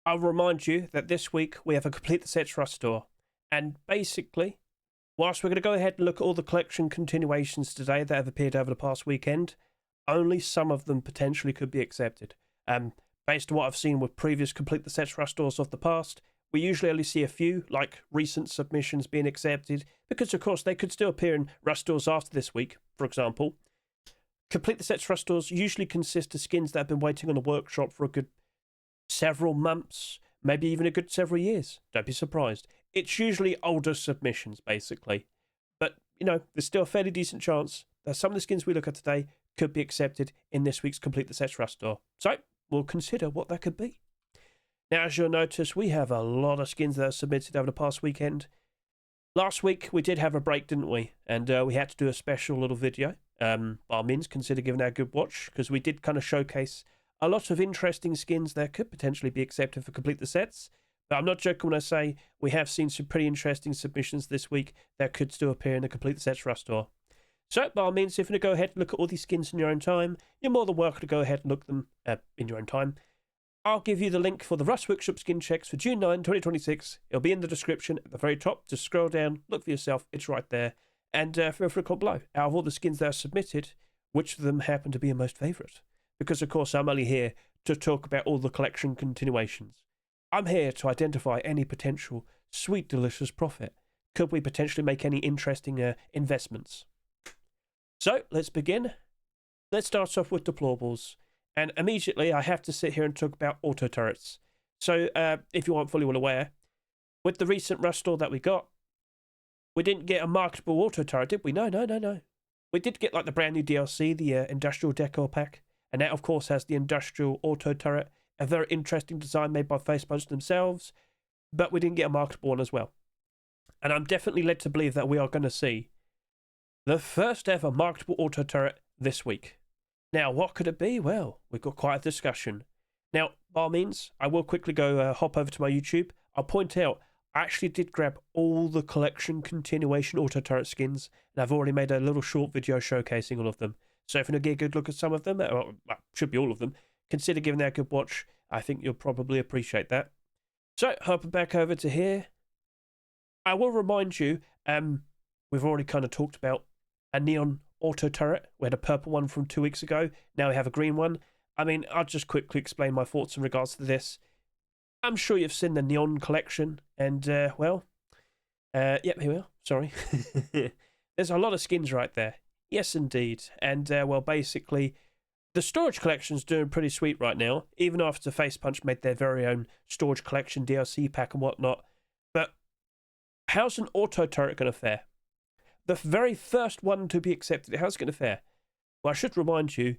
I'll remind you that this week we have a Complete the Sets Rust store. And basically, whilst we're going to go ahead and look at all the collection continuations today that have appeared over the past weekend, only some of them potentially could be accepted. Based on what I've seen with previous Complete the Sets Rust stores of the past, we usually only see a few, like recent submissions being accepted, because of course they could still appear in Rust stores after this week, for example. Complete the Sets Rust stores usually consist of skins that have been waiting on the workshop for a good several months, maybe even a good several years. Don't be surprised. It's usually older submissions, basically. But, there's still a fairly decent chance that some of the skins we look at today could be accepted in this week's Complete the Sets Rust store. So, we'll consider what that could be. Now, as you'll notice, we have a lot of skins that are submitted over the past weekend. Last week, we did have a break, didn't we? And we had to do a special little video. By all means, consider giving that a good watch, because we did kind of showcase a lot of interesting skins that could potentially be accepted for Complete the Sets. But I'm not joking when I say we have seen some pretty interesting submissions this week that could still appear in the Complete the Sets Rust store. So, by all means, if you want to go ahead and look at all these skins in your own time, you're more than welcome to go ahead and look them in your own time. I'll give you the link for the Rust Workshop skin checks for June 9, 2026. It'll be in the description at the very top. Just scroll down, look for yourself. It's right there. And feel free to comment below. Out of all the skins that are submitted, which of them happen to be your most favourite? Because, of course, I'm only here to talk about all the collection continuations. I'm here to identify any potential sweet, delicious profit. Could we potentially make any interesting investments? So, let's begin. Let's start off with Deployables. And immediately, I have to sit here and talk about auto turrets. So, if you aren't fully well aware, with the recent Rust store that we got, we didn't get a marketable auto turret, did we? No. We did get, like, the brand new DLC, the Industrial Decor Pack. And that, of course, has the Industrial Auto Turret, a very interesting design made by Facepunch themselves, but we didn't get a marketable one as well. And I'm definitely led to believe that we are going to see the first ever marketable auto turret this week. Now, what could it be? Well, we've got quite a discussion. Now, by all means, I will quickly go hop over to my YouTube. I'll point out, I actually did grab all the collection continuation auto turret skins, and I've already made a little short video showcasing all of them. So if you want to get a good look at some of them, or should be all of them, consider giving that a good watch. I think you'll probably appreciate that. So, hopping back over to here, I will remind you, we've already kind of talked about a neon auto turret. We had a purple one from 2 weeks ago. Now we have a green one. I mean, I'll just quickly explain my thoughts in regards to this. I'm sure you've seen the neon collection, and, yep, here we are. Sorry. There's a lot of skins right there. Yes, indeed. And, basically, the storage collection's doing pretty sweet right now, even after Facepunch made their very own storage collection DLC pack and whatnot. But how's an auto turret going to fare? The very first one to be accepted, how's it going to fare? Well, I should remind you,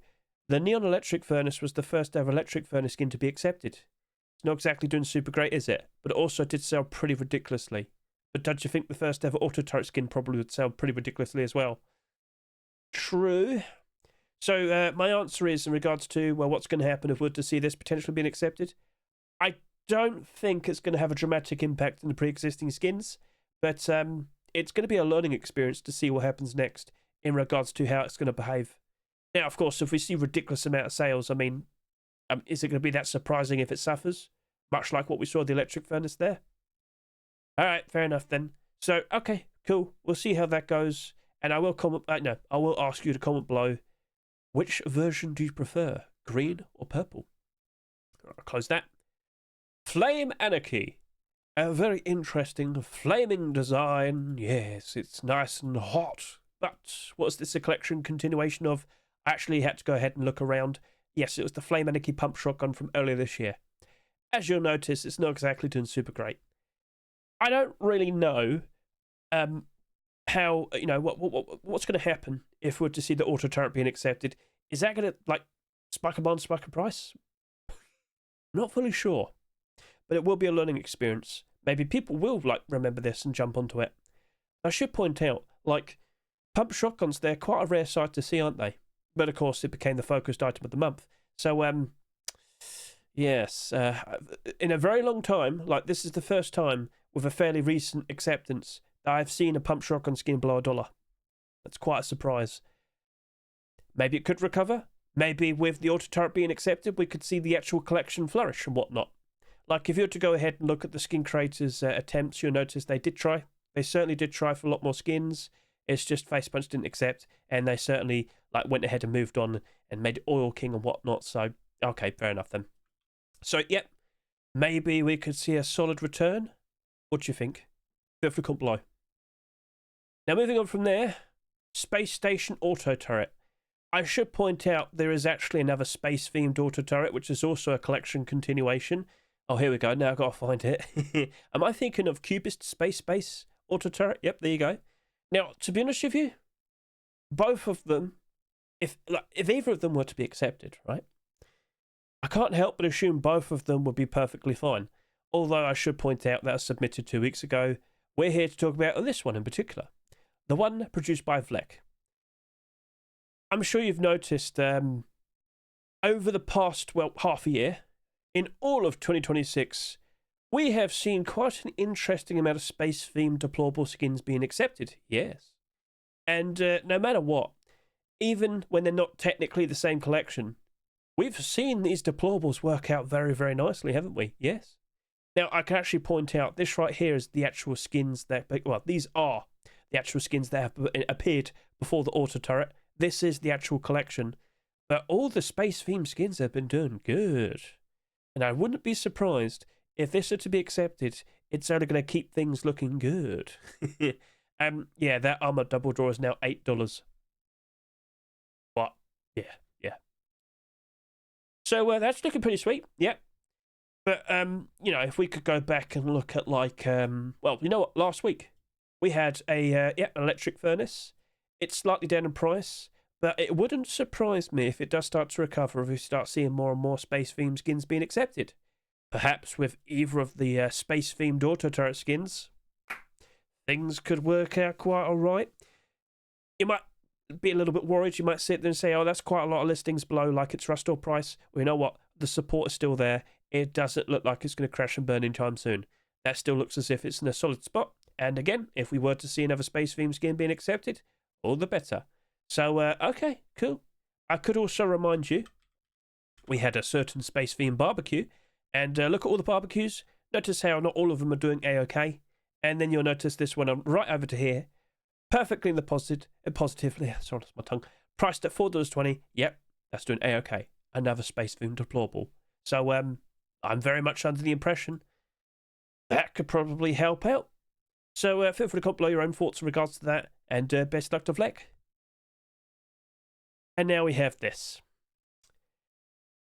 the Neon Electric Furnace was the first ever electric furnace skin to be accepted. It's not exactly doing super great, is it? But it also did sell pretty ridiculously. But don't you think the first ever auto turret skin probably would sell pretty ridiculously as well? True. So my answer is in regards to, well, what's going to happen if we're to see this potentially being accepted? I don't think it's going to have a dramatic impact on the pre-existing skins, but it's going to be a learning experience to see what happens next in regards to how it's going to behave. Now, of course, if we see ridiculous amount of sales, I mean, is it going to be that surprising if it suffers? Much like what we saw the electric furnace there. All right, fair enough then. So, okay, cool. We'll see how that goes. And I will comment. I will ask you to comment below. Which version do you prefer, green or purple? I'll close that. Flame Anarchy. A very interesting flaming design. Yes, it's nice and hot. But was this a collection continuation of? I actually had to go ahead and look around. Yes, it was the Flame Anarchy pump shotgun from earlier this year. As you'll notice, it's not exactly doing super great. I don't really know how, what's going to happen if we're to see the auto turret being accepted. Is that going to, spike a bond, spike a price? Not fully sure. But it will be a learning experience. Maybe people will, remember this and jump onto it. I should point out, pump shotguns, they're quite a rare sight to see, aren't they? But, of course, it became the focused item of the month. So, yes, in a very long time, this is the first time with a fairly recent acceptance that I've seen a pump shotgun skin below $1. That's quite a surprise. Maybe it could recover. Maybe with the auto turret being accepted, we could see the actual collection flourish and whatnot. Like, if you were to go ahead and look at the skin creators' attempts, you'll notice they did try. They certainly did try for a lot more skins. It's just Facepunch didn't accept, and they certainly like went ahead and moved on and made Oil King and whatnot. So, okay, fair enough then. So, yep, maybe we could see a solid return. What do you think? Feel free to comment below. Now, moving on from there, Space Station Auto Turret. I should point out there is actually another space-themed auto turret, which is also a collection continuation. Oh, here we go. Now I've got to find it. Am I thinking of Cubist Space auto turret? Yep, there you go. Now, to be honest with you, both of them, if either of them were to be accepted, right, I can't help but assume both of them would be perfectly fine. Although I should point out that was submitted 2 weeks ago. We're here to talk about this one in particular. The one produced by Vlek. I'm sure you've noticed over the past, well, half a year, in all of 2026, we have seen quite an interesting amount of space-themed deployable skins being accepted. Yes. And no matter what, even when they're not technically the same collection, we've seen these deployables work out very, very nicely, haven't we? Yes. Now, I can actually point out this right here is the actual skins that, well, these are the actual skins that have appeared before the auto turret. This is the actual collection. But all the space-themed skins have been doing good. And I wouldn't be surprised if this are to be accepted, it's only going to keep things looking good. Yeah, that Armour double draw is now $8. What? Yeah. So that's looking pretty sweet. Yep. But, you know, if we could go back and look at, like, well, you know what? Last week, we had an electric furnace. It's slightly down in price, but it wouldn't surprise me if it does start to recover, if we start seeing more and more space-themed skins being accepted. Perhaps with either of the space-themed auto turret skins, things could work out quite all right. You might be a little bit worried. You might sit there and say, oh, that's quite a lot of listings below, like its restore price. Well, you know what? The support is still there. It doesn't look like it's going to crash and burn anytime soon. That still looks as if it's in a solid spot. And again, if we were to see another space-themed skin being accepted, all the better. So, okay, cool. I could also remind you, we had a certain space-themed barbecue, and look at all the barbecues. Notice how not all of them are doing A-OK. And then you'll notice this one right over to here, perfectly in the positively, sorry, that's my tongue, priced at $4.20. Yep, that's doing A-OK. Another space-themed deployable. So, I'm very much under the impression that could probably help out. So feel free to comment below your own thoughts in regards to that, and best luck to Vlek. And now we have this.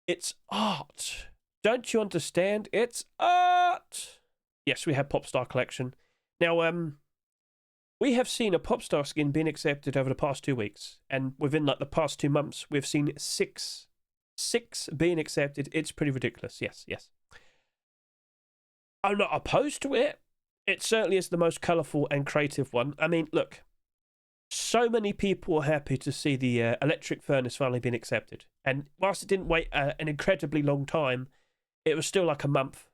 It's art. Don't you understand? It's art! Yes, we have Popstar collection. Now, we have seen a Popstar skin being accepted over the past 2 weeks, and within like the past 2 months, we've seen six being accepted. It's pretty ridiculous. Yes. I'm not opposed to it. It certainly is the most colourful and creative one. I mean, look, so many people are happy to see the electric furnace finally being accepted. And whilst it didn't wait an incredibly long time, it was still like a month.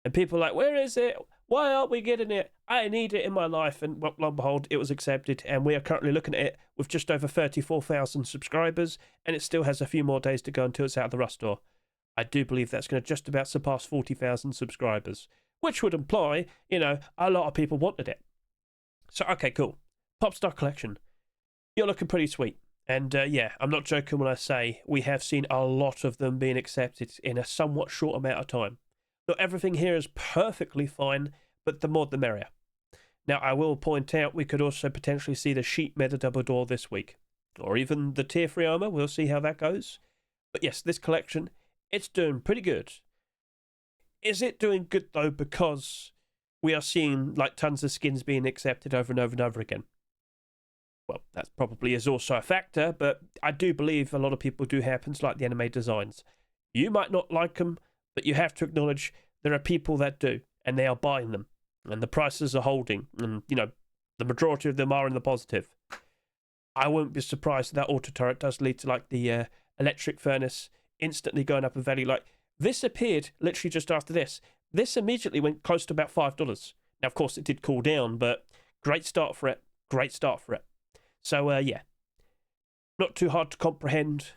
And people were like, where is it? Why aren't we getting it? I need it in my life. And lo and behold, it was accepted. And we are currently looking at it with just over 34,000 subscribers. And it still has a few more days to go until it's out of the rust door. I do believe that's going to just about surpass 40,000 subscribers. Which would imply, you know, a lot of people wanted it. So, okay, cool. Popstar collection. You're looking pretty sweet. And, yeah, I'm not joking when I say we have seen a lot of them being accepted in a somewhat short amount of time. Not everything here is perfectly fine, but the more the merrier. Now, I will point out we could also potentially see the Sheep Meta Double Door this week. Or even the Tier 3 armor. We'll see how that goes. But yes, this collection, it's doing pretty good. Is it doing good, though, because we are seeing, like, tons of skins being accepted over and over and over again? Well, that probably is also a factor, but I do believe a lot of people do happen to like the anime designs. You might not like them, but you have to acknowledge there are people that do, and they are buying them, and the prices are holding, and, you know, the majority of them are in the positive. I won't be surprised if that auto turret does lead to, like, the electric furnace instantly going up in value. Like, this appeared literally just after this. This immediately went close to about $5. Now, of course, it did cool down, but great start for it. Great start for it. So, yeah. Not too hard to comprehend.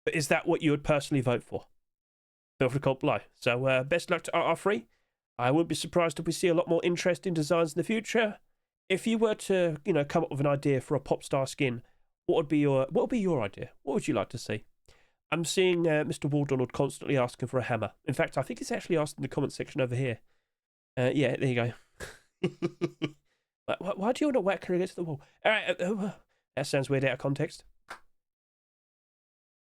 But is that what you would personally vote for? feel free to comment below. So best luck to RR3. I wouldn't be surprised if we see a lot more interesting designs in the future. If you were to, come up with an idea for a Popstar skin, what would be your idea? What would you like to see? I'm seeing Mr. Waldoonaald constantly asking for a hammer. In fact, I think he's actually asked in the comment section over here. Yeah, there you go. Why do you want to whack her against the wall? All right, that sounds weird out of context.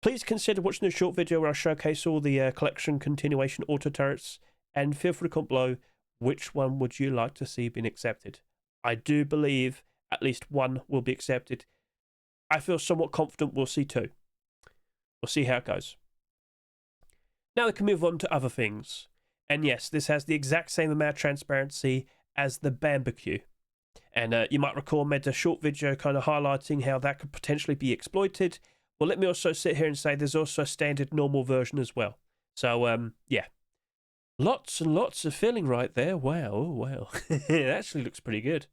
Please consider watching the short video where I showcase all the collection continuation auto turrets, and feel free to comment below which one would you like to see being accepted. I do believe at least one will be accepted. I feel somewhat confident we'll see two. We'll see how it goes. Now we can move on to other things. And yes, this has the exact same amount of transparency as the barbecue. And you might recall I made a short video kind of highlighting how that could potentially be exploited. Well, let me also sit here and say there's also a standard normal version as well. So, yeah. Lots and lots of filling right there. Wow, oh, wow. It actually looks pretty good.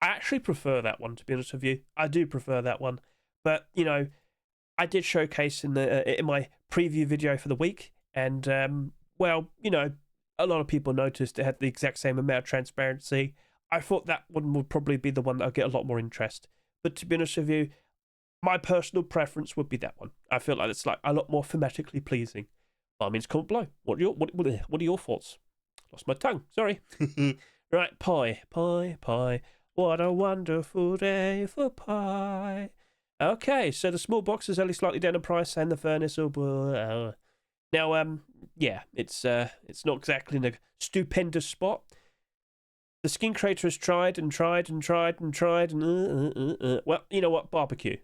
I actually prefer that one, to be honest with you. I do prefer that one. But, I did showcase in my preview video for the week. And, well, a lot of people noticed it had the exact same amount of transparency. I thought that one would probably be the one that would get a lot more interest. But to be honest with you, my personal preference would be that one. I feel like it's like a lot more thematically pleasing. By all means, comment below. What are your thoughts? Lost my tongue. Sorry. Right, pie. What a wonderful day for pie. Okay, so the small box is only slightly down in price, and the furnace. Now, yeah, it's not exactly in a stupendous spot. The skin creator has tried. Well, you know what? Barbecue.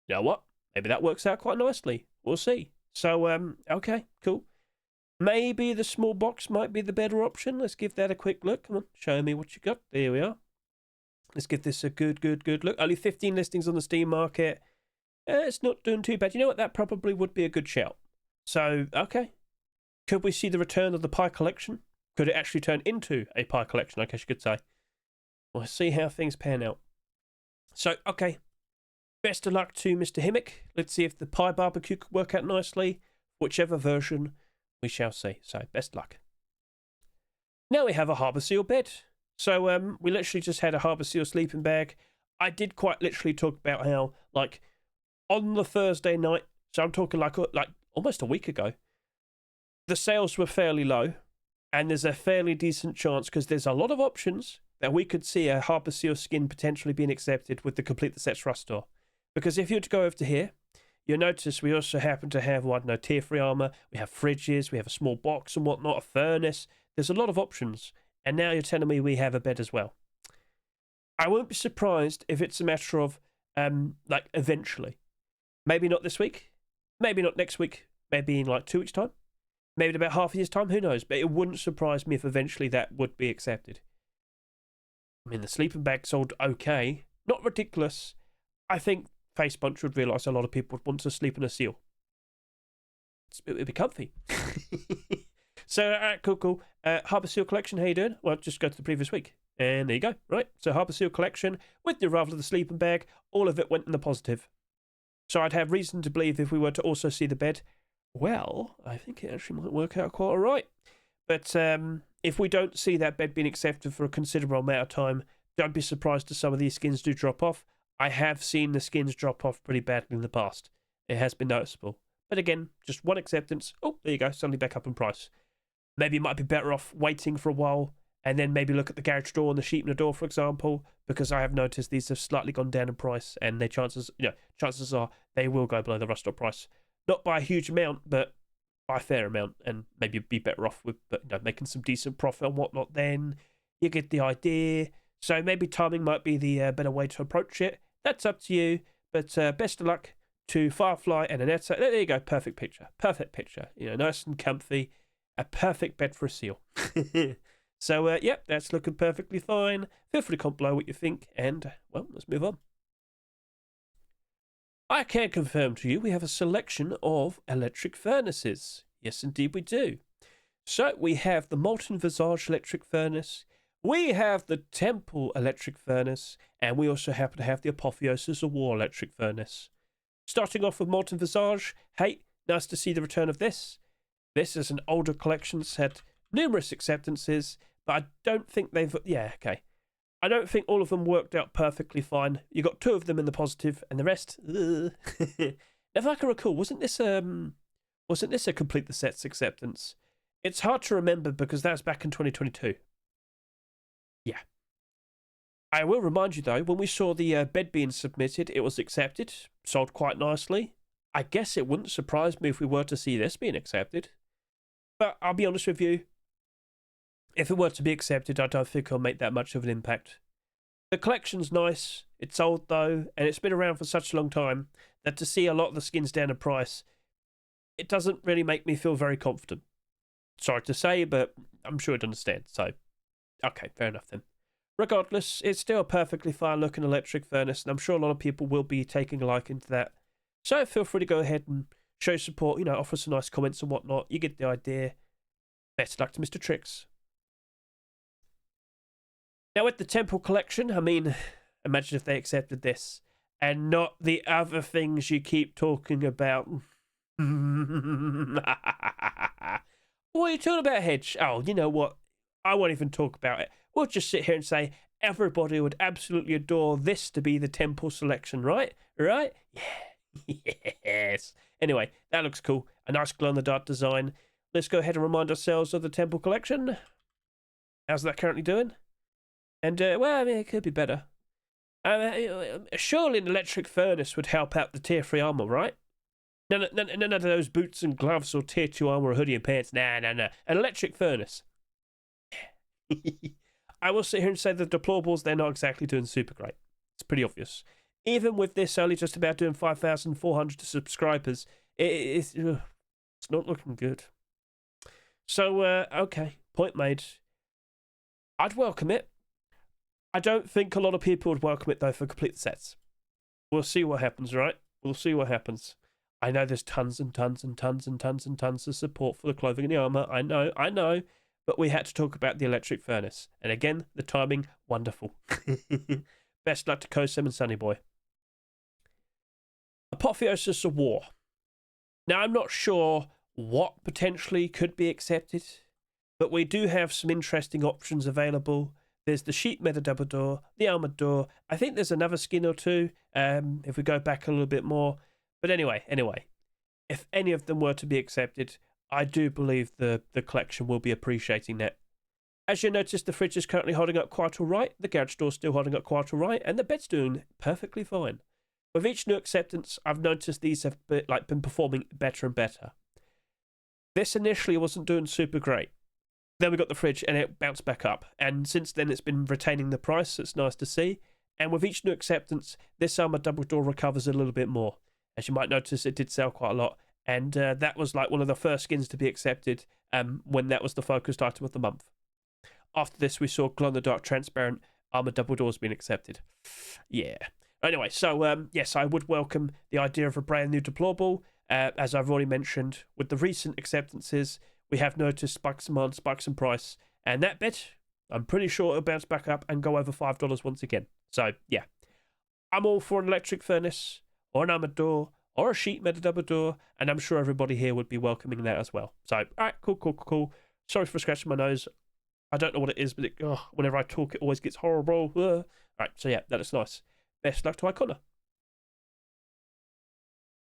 You know what? Maybe that works out quite nicely. We'll see. So, okay, cool. Maybe the small box might be the better option. Let's give that a quick look. Come on, show me what you got. There we are. Let's give this a good look. Only 15 listings on the Steam market. It's not doing too bad. You know what? That probably would be a good shout. So, okay. Could we see the return of the pie collection? Could it actually turn into a pie collection, I guess you could say? We'll see how things pan out. So, okay. Best of luck to Mr. Himmick. Let's see if the pie barbecue could work out nicely. Whichever version, we shall see. So, best luck. Now we have a Harbour Seal bed. So, we literally just had a Harbour Seal sleeping bag. I did quite literally talk about how, like, on the Thursday night, so I'm talking like almost a week ago, the sales were fairly low, and there's a fairly decent chance, because there's a lot of options, that we could see a Harbour Seal skin potentially being accepted with the Complete the Sets Rust store. Because if you were to go over to here, you'll notice we also happen to have, tier 3 armour, we have fridges, we have a small box and whatnot, a furnace. There's a lot of options, and now you're telling me we have a bed as well. I won't be surprised if it's a matter of, eventually. Maybe not this week, maybe not next week, maybe in 2 weeks' time, maybe in about half a year's time, who knows? But it wouldn't surprise me if eventually that would be accepted. I mean, the sleeping bag sold okay, not ridiculous. I think Facepunch would realise a lot of people would want to sleep in a seal. It would be comfy. So, cool. Harbour Seal Collection, how you doing? Well, just go to the previous week. And there you go. Right, so Harbour Seal Collection with the arrival of the sleeping bag, all of it went in the positive. So I'd have reason to believe if we were to also see the bed, well, I think it actually might work out quite all right. But if we don't see that bed being accepted for a considerable amount of time, don't be surprised if some of these skins do drop off. I have seen the skins drop off pretty badly in the past. It has been noticeable. But again, just one acceptance. Oh, there you go, suddenly back up in price. Maybe you might be better off waiting for a while and then maybe look at the garage door and the sheep in the door, for example, because I have noticed these have slightly gone down in price, and their chances are they will go below the rust store price. Not by a huge amount, but by a fair amount, and maybe be better off with making some decent profit and whatnot. Then you get the idea. So maybe timing might be the better way to approach it. That's up to you. But best of luck to Firefly and Annette. There you go. Perfect picture. Perfect picture. Nice and comfy. A perfect bed for a seal. So, yep, that's looking perfectly fine. Feel free to comment below what you think. And, well, let's move on. I can confirm to you we have a selection of electric furnaces. Yes, indeed we do. So, we have the Molten Visage electric furnace. We have the Temple electric furnace. And we also happen to have the Apotheosis of War electric furnace. Starting off with Molten Visage. Hey, nice to see the return of this. This is an older collection that's had numerous acceptances, but I don't think they've... Yeah, okay. I don't think all of them worked out perfectly fine. You got 2 of them in the positive, and the rest... Now, if I can recall, wasn't this a Complete the Sets acceptance? It's hard to remember because that was back in 2022. Yeah. I will remind you, though, when we saw the bed being submitted, it was accepted, sold quite nicely. I guess it wouldn't surprise me if we were to see this being accepted. But I'll be honest with you, if it were to be accepted, I don't think it'll make that much of an impact. The collection's nice, it's old though, and it's been around for such a long time that to see a lot of the skins down in price, it doesn't really make me feel very confident. Sorry to say, but I'm sure you'd understand, so okay, fair enough then. Regardless, it's still a perfectly fine looking electric furnace, and I'm sure a lot of people will be taking a liking to that. So feel free to go ahead and show support, you know, offer some nice comments and whatnot. You get the idea. Best luck to Mr. Tricks. Now with the Temple collection, I mean, imagine if they accepted this and not the other things you keep talking about. What are you talking about, Hedge? Oh, you know what? I won't even talk about it. We'll just sit here and say everybody would absolutely adore this to be the Temple selection, right? Right? Yeah. Yes. Anyway, that looks cool. A nice glow-in-the-dark design. Let's go ahead and remind ourselves of the Temple collection. How's that currently doing? And, well, I mean, it could be better. Surely an electric furnace would help out the tier 3 armor, right? None of those boots and gloves or tier 2 armor or hoodie and pants. Nah. An electric furnace. I will sit here and say the deplorables, they're not exactly doing super great. It's pretty obvious. Even with this only just about doing 5,400 subscribers, it's not looking good. So, okay, point made. I'd welcome it. I don't think a lot of people would welcome it, though, for complete sets. We'll see what happens, right? We'll see what happens. I know there's tons and tons and tons and tons and tons of support for the clothing and the armor. I know. But we had to talk about the electric furnace. And again, the timing, wonderful. Best luck to Kosem and Sunny Boy. Apotheosis of War. Now, I'm not sure what potentially could be accepted, but we do have some interesting options available. There's the sheet metal double door, the armored door. I think there's another skin or two, if we go back a little bit more. But anyway, if any of them were to be accepted, I do believe the collection will be appreciating that. As you notice, the fridge is currently holding up quite all right, the garage door's still holding up quite all right, and the bed's doing perfectly fine. With each new acceptance, I've noticed these have been performing better and better. This initially wasn't doing super great. Then we got the fridge and it bounced back up. And since then it's been retaining the price, so it's nice to see. And with each new acceptance, this armor double door recovers a little bit more. As you might notice, it did sell quite a lot. And that was like one of the first skins to be accepted when that was the focused item of the month. After this, we saw glow-in-the-dark transparent armor double doors being accepted. Yeah. Anyway, so yes, I would welcome the idea of a brand new deplorable. As I've already mentioned, with the recent acceptances, we have noticed spikes in demand, spikes in price, and that bit, I'm pretty sure it'll bounce back up and go over $5 once again. So, yeah. I'm all for an electric furnace, or an armored door, or a sheet metal double door, and I'm sure everybody here would be welcoming that as well. So, alright, cool. Sorry for scratching my nose. I don't know what it is, but whenever I talk, it always gets horrible. Alright, so yeah, that looks nice. Best luck to Icona.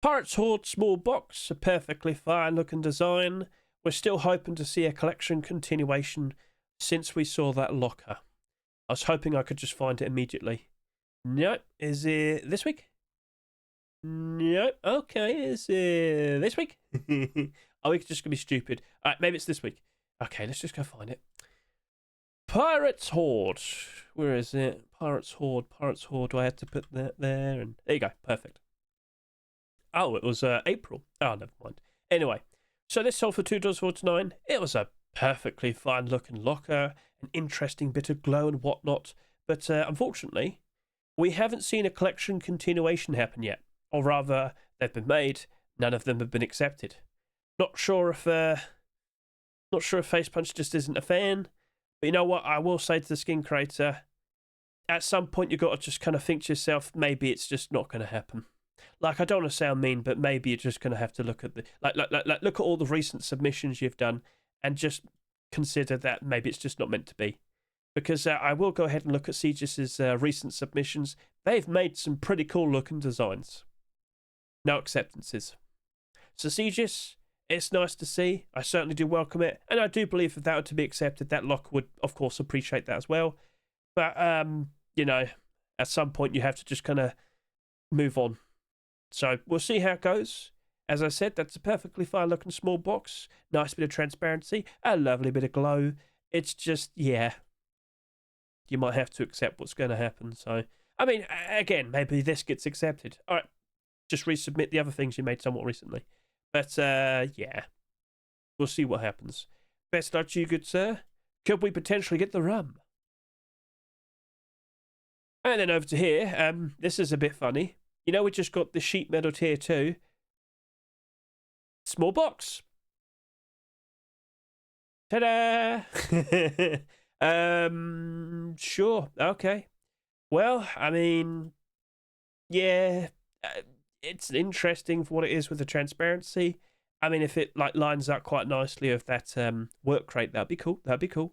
Pirates Horde small box, a perfectly fine looking design. We're still hoping to see a collection continuation since we saw that locker. I was hoping I could just find it immediately. Nope. Is it this week? Nope. Okay, is it this week? Oh, it's just going to be stupid. Alright, maybe it's this week. Okay, let's just go find it. Pirates Horde. Where is it? Pirates Horde. Do I have to put that there? And there you go. Perfect. Oh, it was April. Oh, never mind. Anyway, so this sold for $2.49. It was a perfectly fine looking locker, an interesting bit of glow and whatnot. But unfortunately, we haven't seen a collection continuation happen yet. Or rather, they've been made. None of them have been accepted. Not sure if Face Punch just isn't a fan. But you know what? I will say to the skin creator, at some point you've got to just kind of think to yourself, maybe it's just not going to happen. Like, I don't want to sound mean, but maybe you're just going to have to look at the look at all the recent submissions you've done and just consider that maybe it's just not meant to be. Because I will go ahead and look at Siege's recent submissions. They've made some pretty cool looking designs. No acceptances. So Sieges, it's nice to see. I certainly do welcome it. And I do believe if that were to be accepted, that Lock would, of course, appreciate that as well. But, you know, at some point you have to just kind of move on. So we'll see how it goes. As I said, that's a perfectly fine looking small box. Nice bit of transparency. A lovely bit of glow. It's just, yeah. You might have to accept what's going to happen. So, I mean, again, maybe this gets accepted. All right, just resubmit the other things you made somewhat recently. But, yeah, we'll see what happens. Best luck to you, good sir. Could we potentially get the rum? And then over to here, this is a bit funny. You know, we just got the sheet metal tier 2. Small box. Ta-da! Sure, okay. Well, I mean, yeah, it's interesting for what it is with the transparency. I mean, if it like lines up quite nicely with that work crate, that'd be cool. That'd be cool.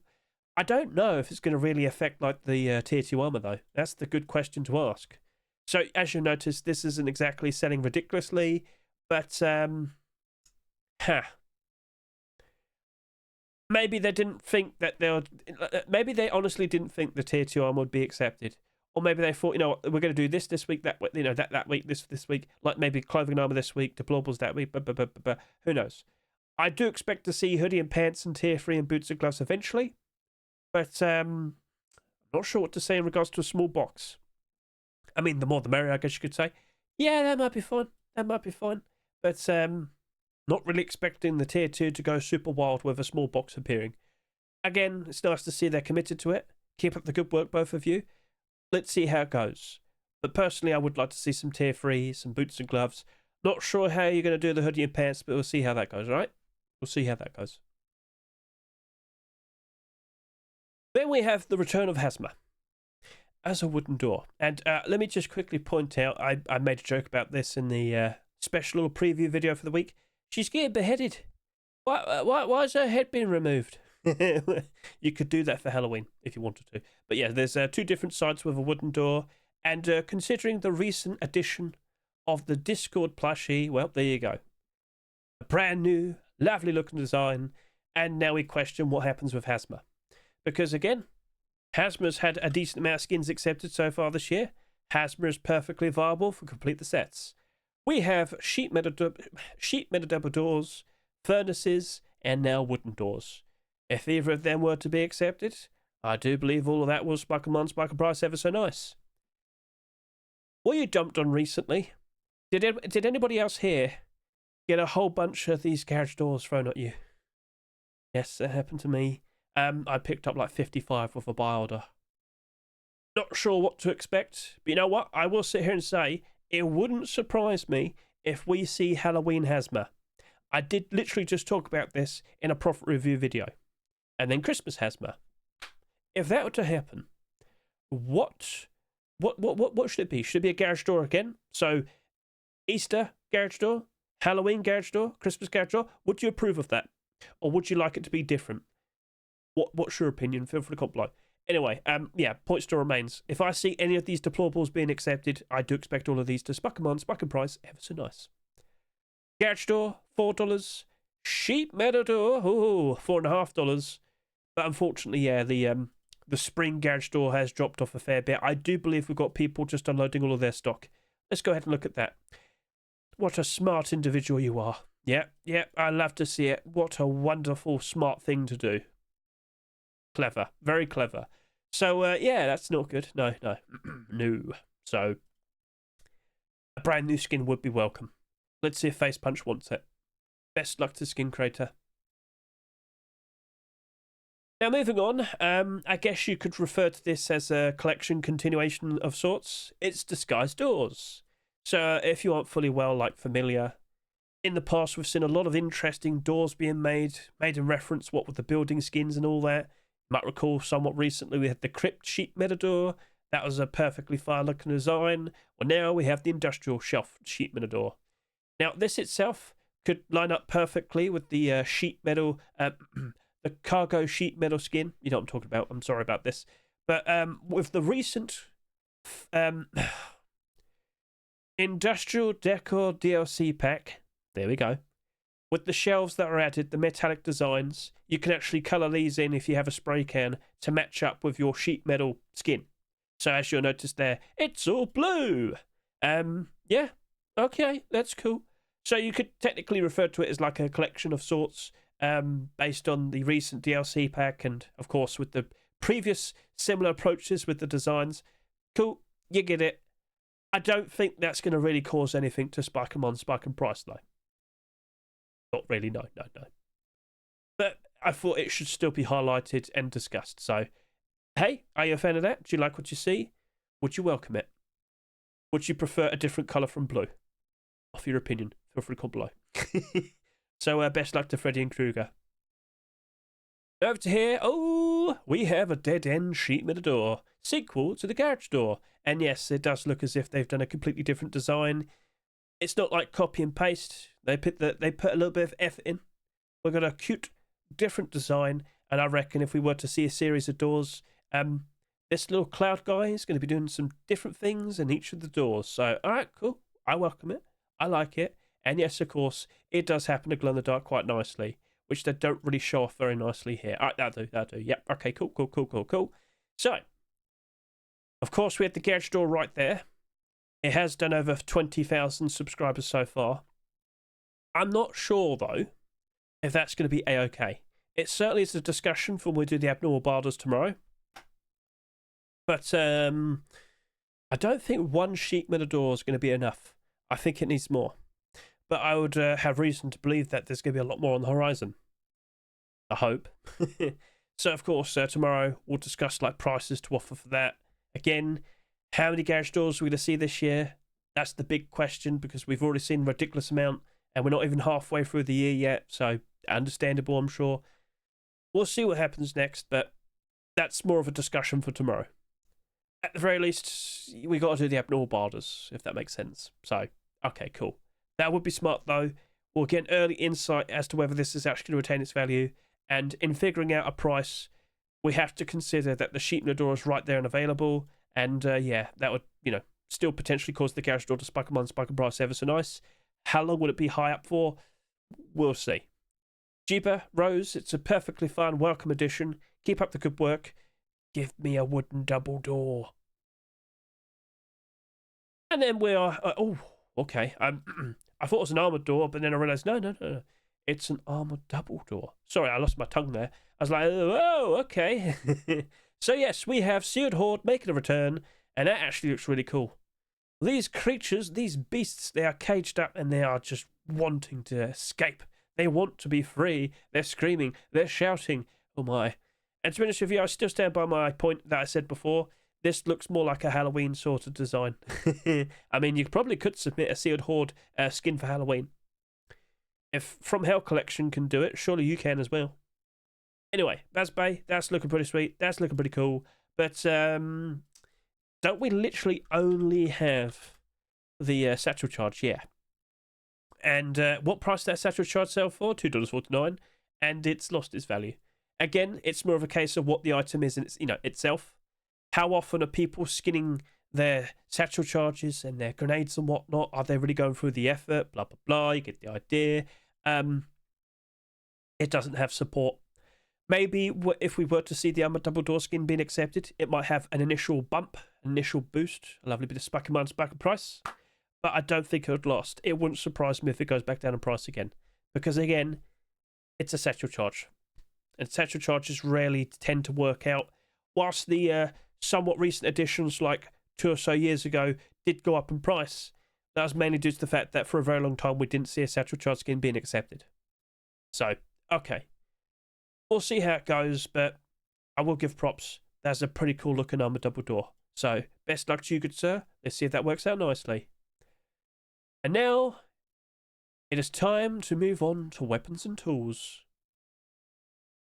I don't know if it's going to really affect like the tier 2 armor though. That's the good question to ask. So as you notice, this isn't exactly selling ridiculously, but maybe they didn't think that maybe they honestly didn't think the tier 2 armor would be accepted. Or maybe they thought, you know, we're going to do this week, that week, you know, that week, this week, like maybe clothing and armor this week, deployables that week, who knows. I do expect to see hoodie and pants and tier 3 and boots and gloves eventually, but I'm not sure what to say in regards to a small box. I mean, the more the merrier, I guess you could say. Yeah, that might be fine. That might be fine. But not really expecting the tier 2 to go super wild with a small box appearing. Again, it's nice to see they're committed to it. Keep up the good work, both of you. Let's see how it goes. But personally, I would like to see some tier 3, some boots and gloves. Not sure how you're going to do the hoodie and pants, but we'll see how that goes, all right? We'll see how that goes. Then we have the return of Hazma as a wooden door. And let me just quickly point out, I made a joke about this in the special little preview video for the week. She's getting beheaded. Why is her head being removed? You could do that for Halloween if you wanted to. But yeah, there's 2 different sides with a wooden door. And considering the recent addition of the Discord plushie, well, there you go. A brand new, lovely looking design. And now we question what happens with Hazma. Because again, Hazma's had a decent amount of skins accepted so far this year. Hazma is perfectly viable for complete the sets. We have sheet metal double doors, furnaces, and now wooden doors. If either of them were to be accepted, I do believe all of that will spike a mon, spike a price ever so nice. Were you dumped on recently? Did anybody else here get a whole bunch of these garage doors thrown at you? Yes, that happened to me. I picked up like 55 with a buy order. Not sure what to expect, but you know what? I will sit here and say it wouldn't surprise me if we see Halloween Hazma. I did literally just talk about this in a profit review video. And then Christmas Hazma. If that were to happen, what should it be? Should it be a garage door again? So Easter garage door, Halloween garage door, Christmas garage door. Would you approve of that? Or would you like it to be different? What's your opinion? Feel free to comment below. Anyway, yeah, point still remains. If I see any of these deployables being accepted, I do expect all of these to spike them on, spike in price, ever so nice. Garage door, $4. Sheet metal door, ooh, $4.50. But unfortunately, yeah, the spring garage door has dropped off a fair bit. I do believe we've got people just unloading all of their stock. Let's go ahead and look at that. What a smart individual you are. Yeah, I love to see it. What a wonderful, smart thing to do. Clever, very clever. So, yeah, that's not good. No. No. So, a brand new skin would be welcome. Let's see if Face Punch wants it. Best luck to Skin Creator. Now, moving on, I guess you could refer to this as a collection continuation of sorts. It's Disguised Doors. So, if you aren't fully familiar, in the past we've seen a lot of interesting doors being made in reference what with the building skins and all that. You might recall somewhat recently we had the Crypt sheet metal door That was a perfectly fine looking design. Well, now we have the industrial shelf sheet metal door. Now, this itself could line up perfectly with the sheet metal, the cargo sheet metal skin. You know what I'm talking about. I'm sorry about this. But with the recent industrial decor DLC pack, there we go. With the shelves that are added, the metallic designs, you can actually colour these in if you have a spray can to match up with your sheet metal skin. So as you'll notice there, it's all blue. Yeah, okay, that's cool. So you could technically refer to it as like a collection of sorts, based on the recent DLC pack and, of course, with the previous similar approaches with the designs. Cool, you get it. I don't think that's going to really cause anything to spike them on spike and price, though. Not really, no. But I thought it should still be highlighted and discussed. So, hey, are you a fan of that? Do you like what you see? Would you welcome it? Would you prefer a different colour from blue? Offer your opinion. Feel free to comment below. So, best luck to Freddy and Krueger. Over to here. Oh, we have a dead-end sheet metal door. Sequel to the garage door. And yes, it does look as if they've done a completely different design. It's not like copy and paste. They put a little bit of effort in. We've got a cute, different design, and I reckon if we were to see a series of doors, this little cloud guy is going to be doing some different things in each of the doors. So, all right, cool. I welcome it. I like it. And yes, of course, it does happen to glow in the dark quite nicely, which they don't really show off very nicely here. All right, that'll do. Yep. Okay, cool. So, of course, we had the garage door right there. It has done over 20,000 subscribers so far. I'm not sure, though, if that's going to be A-OK. It certainly is a discussion for when we do the abnormal barders tomorrow. But I don't think one sheet metal door is going to be enough. I think it needs more. But I would have reason to believe that there's going to be a lot more on the horizon. I hope. So, of course, tomorrow we'll discuss like prices to offer for that. Again, how many garage doors are we going to see this year? That's the big question, because we've already seen a ridiculous amount and we're not even halfway through the year yet. So, understandable, I'm sure. We'll see what happens next, but that's more of a discussion for tomorrow. At the very least, we got to do the abnormal barders, if that makes sense. So, okay, cool. That would be smart, though. We'll get an early insight as to whether this is actually going to retain its value. And in figuring out a price, we have to consider that the sheet metal door is right there and available. And yeah, that would, still potentially cause the garage door to spike them on spike and price ever so nice. How long will it be high up for? We'll see. Jeeper, Rose, it's a perfectly fine welcome addition. Keep up the good work. Give me a wooden double door. And then we are... oh, okay. I thought it was an armoured door, but then I realised, no. It's an armoured double door. Sorry, I lost my tongue there. I was like, oh, okay. So yes, we have Seared Horde making a return, and that actually looks really cool. These creatures, these beasts, they are caged up and they are just wanting to escape. They want to be free. They're screaming. They're shouting. Oh my. And to be honest with you, I still stand by my point that I said before. This looks more like a Halloween sort of design. I mean, you probably could submit a Seared Horde skin for Halloween. If From Hell Collection can do it, surely you can as well. Anyway, that's Bay. That's looking pretty sweet. That's looking pretty cool. But don't we literally only have the satchel charge? Yeah. And what price did that satchel charge sell for? $2.49. And it's lost its value. Again, it's more of a case of what the item is in its, itself. How often are people skinning their satchel charges and their grenades and whatnot? Are they really going through the effort? Blah, blah, blah. You get the idea. It doesn't have support. Maybe if we were to see the Armour double door skin being accepted, it might have an initial bump, an initial boost, a lovely bit of spike and spike and price. But I don't think it would last. It wouldn't surprise me if it goes back down in price again. Because again, it's a satchel charge. And satchel charges rarely tend to work out. Whilst the somewhat recent additions, like 2 or so years ago, did go up in price, that was mainly due to the fact that for a very long time we didn't see a satchel charge skin being accepted. So, okay. We'll see how it goes, but I will give props. That's a pretty cool looking Armour double door. So, best luck to you, good sir. Let's see if that works out nicely. And now, it is time to move on to weapons and tools.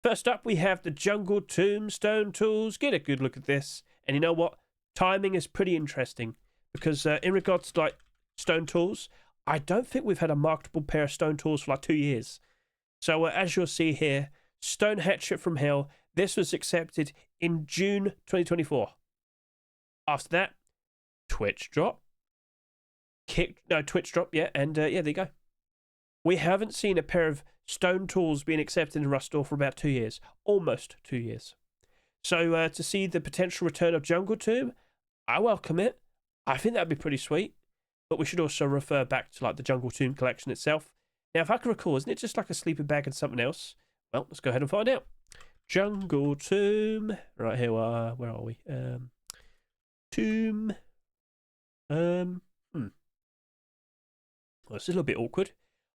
First up, we have the Jungle Tombstone tools. Get a good look at this. And you know what? timing is pretty interesting because in regards to like stone tools, I don't think we've had a marketable pair of stone tools for like 2 years. So as you'll see here, Stone Hatchet from Hell, this was accepted in June 2024. After that, Twitch drop. Twitch drop, yeah, and yeah, there you go. We haven't seen a pair of stone tools being accepted in Rust Store for about 2 years. Almost 2 years. So to see the potential return of Jungle Tomb, I welcome it. I think that'd be pretty sweet. But we should also refer back to like the Jungle Tomb collection itself. Now, if I can recall, isn't it just like a sleeping bag and something else? Well, let's go ahead and find out. Jungle Tomb. Right, here we are. Where are we? Tomb. Well, it's a little bit awkward.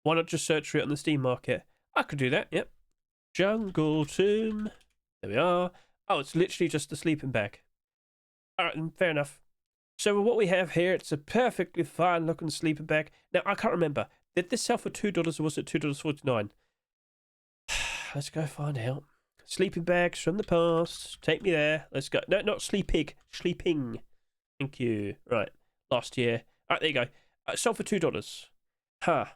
Why not just search for it on the Steam market? I could do that, yep. Jungle Tomb. There we are. Oh, it's literally just a sleeping bag. Alright, fair enough. So what we have here, it's a perfectly fine looking sleeping bag. Now, I can't remember. Did this sell for $2 or was it $2.49? Let's go find out. Sleeping bags from the past. Take me there. Let's go. No, not sleeping. Sleeping. Thank you. Right. Last year. Alright, there you go. Sold for $2. Huh.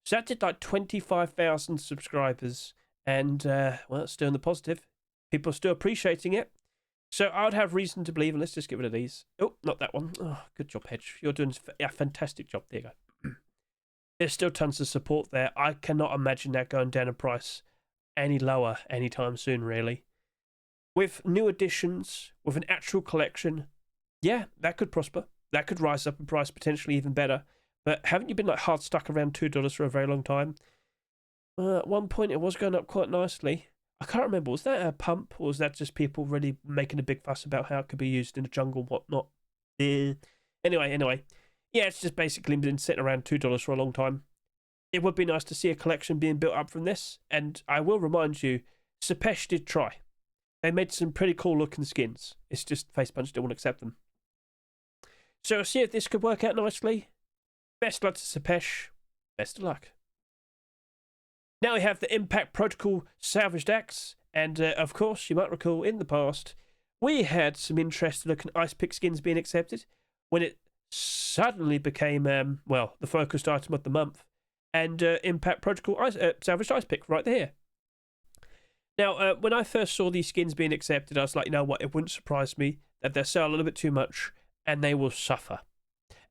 So that did like 25,000 subscribers. And, well, it's still in the positive. People are still appreciating it. So I would have reason to believe, and let's just get rid of these. Oh, not that one. Oh, good job, Hedge. You're doing a fantastic job. There you go. There's still tons of support there. I cannot imagine that going down in price any lower anytime soon, really. With new additions, with an actual collection, yeah, that could prosper. That could rise up in price, potentially even better. But haven't you been like hard stuck around $2 for a very long time? At one point, it was going up quite nicely. I can't remember. Was that a pump, or was that just people really making a big fuss about how it could be used in the jungle and whatnot? Anyway. Yeah, it's just basically been sitting around $2 for a long time. It would be nice to see a collection being built up from this. And I will remind you, S&box did try. They made some pretty cool looking skins. It's just Facepunch didn't want to accept them. So we'll see if this could work out nicely. Best luck to S&box. Best of luck. Now we have the Impact Protocol Salvage axe, and of course, you might recall in the past, we had some interesting looking ice pick skins being accepted when it suddenly became, well, the focused item of the month, and Impact Protocol Salvage ice pick right there. Now, when I first saw these skins being accepted, I was like, you know what, it wouldn't surprise me that they'll sell a little bit too much, and they will suffer.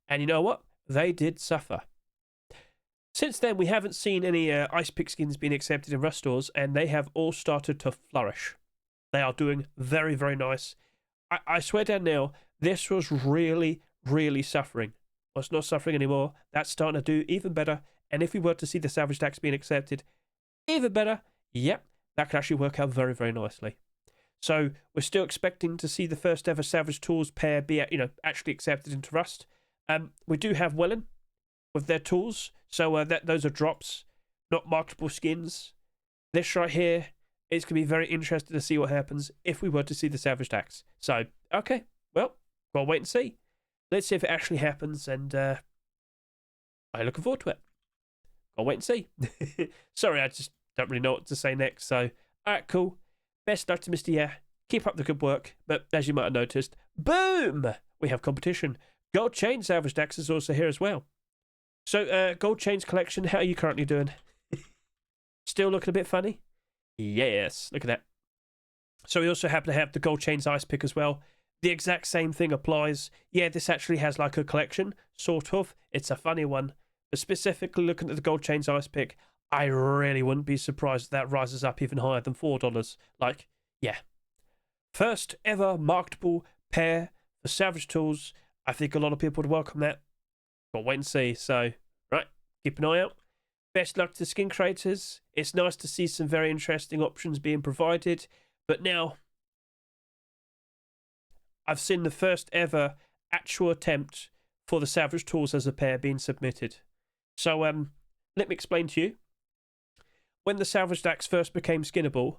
And you know what? They did suffer. Since then, we haven't seen any ice pick skins being accepted in Rust stores, and they have all started to flourish. They are doing very, very nice. I swear down now, this was really, really suffering. Well, it's not suffering anymore. That's starting to do even better. And if we were to see the Salvage axe being accepted, even better, yep, that could actually work out very, very nicely. So we're still expecting to see the first ever Salvage tools pair be, actually accepted into Rust. We do have Wellen with their tools, so those are drops, not marketable skins. This right here is going to be very interesting to see what happens if we were to see the Salvage axe. So, okay, well, we'll wait and see. Let's see if it actually happens, and I'm looking forward to it. I'll wait and see. Sorry, I just don't really know what to say next, so, alright, cool. Best luck to Mr. Yeah. Keep up the good work, but as you might have noticed, boom! We have competition. Gold Chain Salvage axe is also here as well. So, Gold Chain's collection, how are you currently doing? Still looking a bit funny? Yes, look at that. So we also happen to have the Gold Chain's ice pick as well. The exact same thing applies. Yeah, this actually has like a collection, sort of. It's a funny one. But specifically looking at the Gold Chain's ice pick, I really wouldn't be surprised if that rises up even higher than $4. Like, yeah. First ever marketable pair for Salvage tools. I think a lot of people would welcome that. But wait and see. So, right, keep an eye out. Best luck to skin creators. It's nice to see some very interesting options being provided. But now, I've seen the first ever actual attempt for the Salvage tools as a pair being submitted. So, let me explain to you. When the Salvage axe first became skinnable,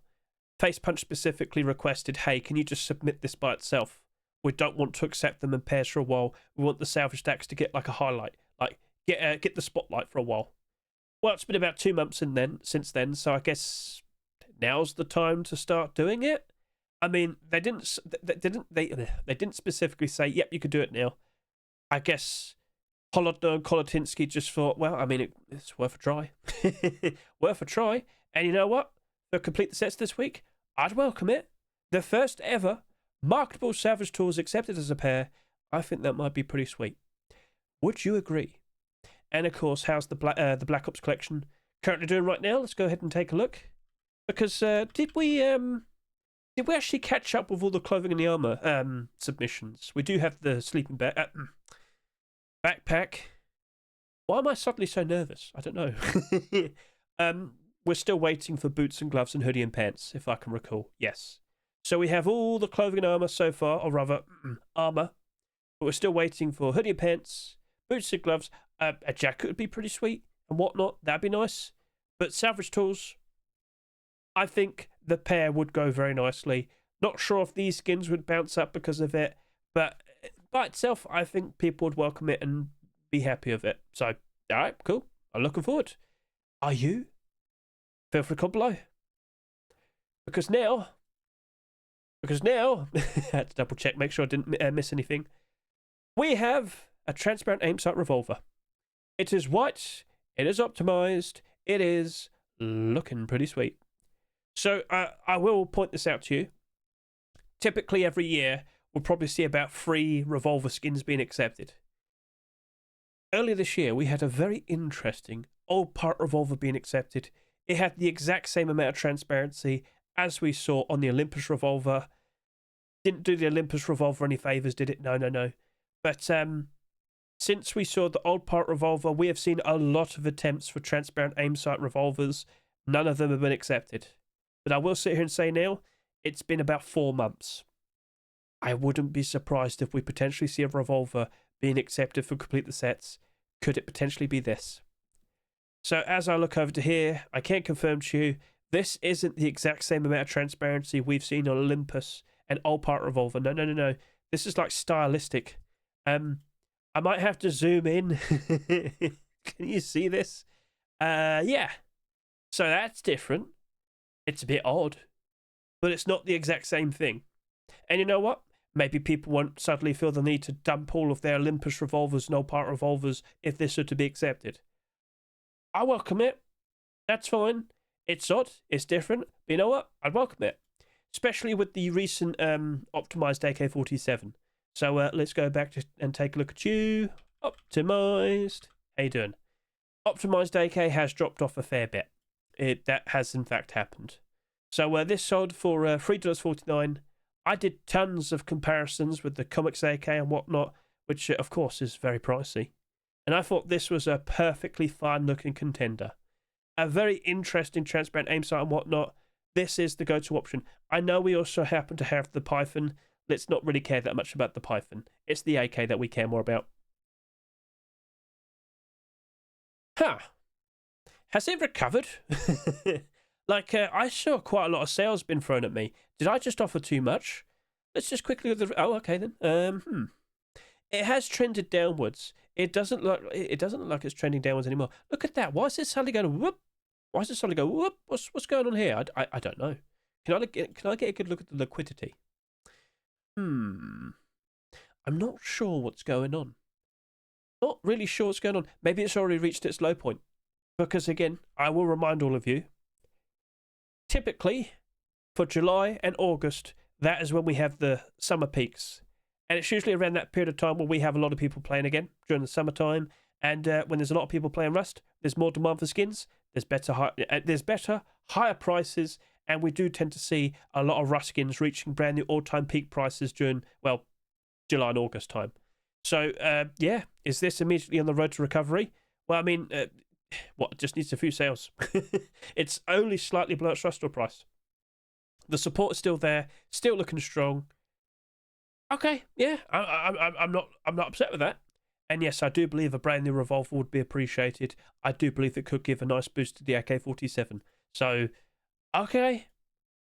Facepunch specifically requested, hey, can you just submit this by itself? We don't want to accept them in pairs for a while. We want the Salvage axe to get like a highlight, like get the spotlight for a while. Well, it's been about 2 months since then, so I guess now's the time to start doing it. I mean, they didn't specifically say, "Yep, you could do it now." I guess Holodno and Kolotinsky just thought, well, I mean, it's worth a try, worth a try. And you know what? To complete the sets this week, I'd welcome it. The first ever marketable Salvage tools accepted as a pair. I think that might be pretty sweet. Would you agree? And of course, how's the Black Ops collection currently doing right now? Let's go ahead and take a look. Because did we actually catch up with all the clothing and the armor submissions? We do have the sleeping bag, backpack. Why am I suddenly so nervous? I don't know. We're still waiting for boots and gloves and hoodie and pants, if I can recall. Yes. So we have all the clothing and armor so far, or rather, armor. But we're still waiting for hoodie and pants, boots and gloves. A jacket would be pretty sweet and whatnot. That'd be nice. But Salvage tools, I think the pair would go very nicely. Not sure if these skins would bounce up because of it, but by itself, I think people would welcome it and be happy with it. So, all right, cool. I'm looking forward. Are you? Feel free to comment below. Because now, I had to double check, make sure I didn't miss anything. We have a transparent aim sight revolver. It is white. It is optimized. It is looking pretty sweet. So I will point this out to you. Typically every year, we'll probably see about 3 revolver skins being accepted. Earlier this year, we had a very interesting A.L.P.H.A revolver being accepted. It had the exact same amount of transparency as we saw on the Olympus revolver. Didn't do the Olympus revolver any favours, did it? No. But since we saw the A.L.P.H.A revolver, we have seen a lot of attempts for transparent aim sight revolvers. None of them have been accepted. But I will sit here and say now, it's been about 4 months. I wouldn't be surprised if we potentially see a revolver being accepted for complete the sets. Could it potentially be this? So as I look over to here, I can confirm to you, this isn't the exact same amount of transparency we've seen on Olympus and A.L.P.H.A revolver. No. This is like stylistic. I might have to zoom in. Can you see this? Yeah. So that's different. It's a bit odd, but it's not the exact same thing. And you know what? Maybe people won't suddenly feel the need to dump all of their Olympus revolvers and A.L.P.H.A revolvers if this were to be accepted. I welcome it. That's fine. It's odd. It's different. But you know what? I'd welcome it. Especially with the recent optimized AK47. So let's go back and take a look at you. Optimized. How you doing? Optimized AK has dropped off a fair bit. That has in fact happened. So this sold for $3.49. I did tons of comparisons with the Comics AK and whatnot, which of course is very pricey. And I thought this was a perfectly fine looking contender. A very interesting transparent aim sight and whatnot. This is the go-to option. I know we also happen to have the Python. Let's not really care that much about the Python. It's the AK that we care more about. Has it recovered? I saw quite a lot of sales been thrown at me. Did I just offer too much? Let's just quickly look at the... Oh, okay then. It has trended downwards. It doesn't look like it's trending downwards anymore. Look at that. Why is this suddenly going whoop? Why is it suddenly going whoop? What's going on here? I don't know. Can I get a good look at the liquidity? I'm not sure what's going on. Not really sure what's going on. Maybe it's already reached its low point. Because again, I will remind all of you, typically for July and August, that is when we have the summer peaks. And it's usually around that period of time where we have a lot of people playing again during the summertime. And when there's a lot of people playing Rust, there's more demand for skins. There's better, higher prices. And we do tend to see a lot of Rust skins reaching brand new all-time peak prices during, well, July and August time. So, yeah, is this immediately on the road to recovery? Well, I mean, it just needs a few sales. It's only slightly below its Rust store price. The support is still there, still looking strong. Okay, yeah, I'm not upset with that. And yes, I do believe a brand new revolver would be appreciated. I do believe it could give a nice boost to the AK47. So, okay,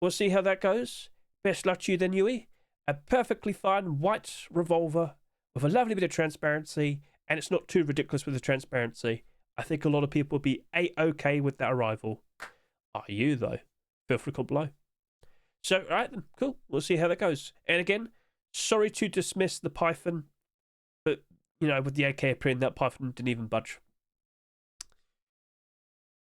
we'll see how that goes. Best luck to you then, Yui. A perfectly fine white revolver with a lovely bit of transparency, and it's not too ridiculous with the transparency. I think a lot of people will be A-okay with that arrival. Are you, though? Feel free to comment below. So, all right then, cool. We'll see how that goes. And again, sorry to dismiss the Python, but, you know, with the AK appearing, that Python didn't even budge.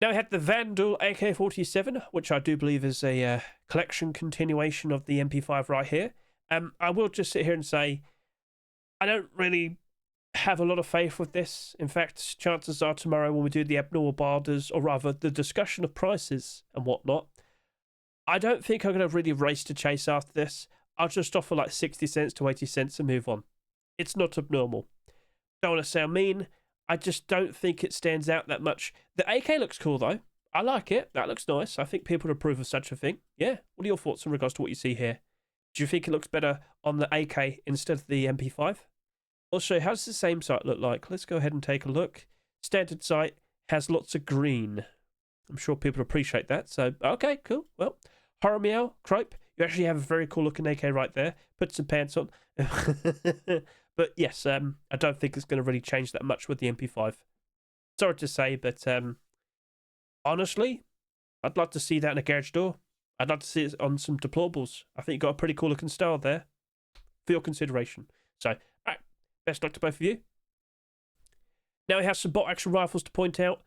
Now we had the Vandal AK47, which I do believe is a collection continuation of the MP5 right here. I will just sit here and say, I don't really have a lot of faith with this. In fact, chances are tomorrow when we do the abnormal barders, or rather the discussion of prices and whatnot, I don't think I'm going to really race to chase after this. I'll just offer like 60 cents to 80 cents and move on. It's not abnormal. Don't want to sound mean. I just don't think it stands out that much. The AK looks cool though. I like it. That looks nice. I think people would approve of such a thing. Yeah. What are your thoughts in regards to what you see here? Do you think it looks better on the AK instead of the MP5? Also, how does the same sight look like? Let's go ahead and take a look. Standard sight has lots of green. I'm sure people appreciate that. So, okay, cool. Well, Horror Meow, Crope, you actually have a very cool looking AK right there. Put some pants on. But yes, I don't think it's going to really change that much with the MP5. Sorry to say, but honestly, I'd like to see that in a garage door. I'd like to see it on some Deployables. I think you got a pretty cool looking style there for your consideration. So, all right, best luck to both of you. Now we have some bolt action rifles to point out.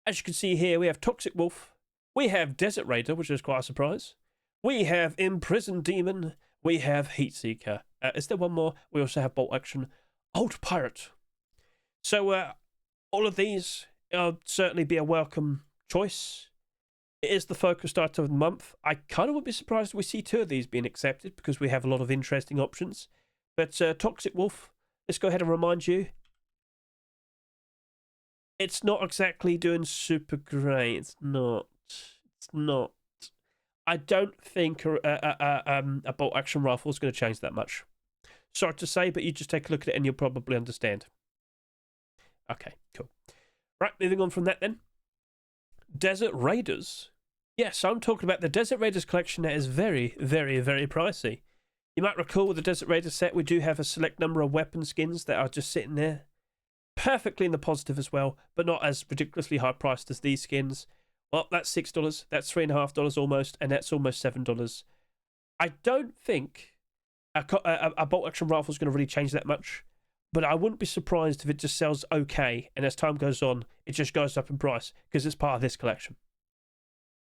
As you can see here, we have Toxic Wolf. We have Desert Raider, which is quite a surprise. We have Imprisoned Demon. We have Heat Seeker. Is there one more? We also have bolt action Old Pirate. So all of these certainly be a welcome choice. It is the focus start of the month. I kind of would be surprised if we see 2 of these being accepted because we have a lot of interesting options. But Toxic Wolf, let's go ahead and remind you. It's not exactly doing super great. It's not. I don't think a bolt action rifle is going to change that much. Sorry to say, but you just take a look at it and you'll probably understand. Okay, cool. Right, moving on from that then. Desert Raiders. Yes, I'm talking about the Desert Raiders collection that is very, very, very pricey. You might recall with the Desert Raiders set, we do have a select number of weapon skins that are just sitting there. Perfectly in the positive as well, but not as ridiculously high priced as these skins. Well, that's $6, that's $3.50 almost, and that's almost $7. I don't think a bolt action rifle is going to really change that much, but I wouldn't be surprised if it just sells okay, and as time goes on, it just goes up in price because it's part of this collection.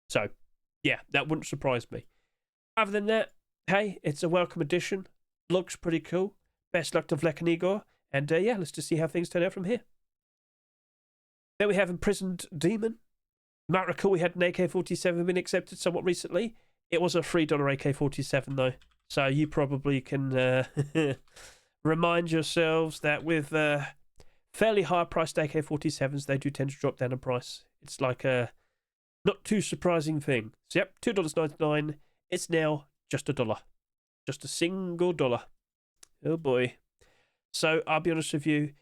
So, yeah, that wouldn't surprise me. Other than that, hey, it's a welcome addition. Looks pretty cool. Best luck to Vlek and Igor. And yeah, let's just see how things turn out from here. Then we have Imprisoned Demon. You might recall we had an AK-47 being accepted somewhat recently. It was a $3 AK-47 though. So you probably can remind yourselves that with fairly high priced AK-47s, they do tend to drop down in price. It's like a not too surprising thing. So yep, $2.99. It's now just $1. Just a single dollar. Oh boy. So, I'll be honest with you,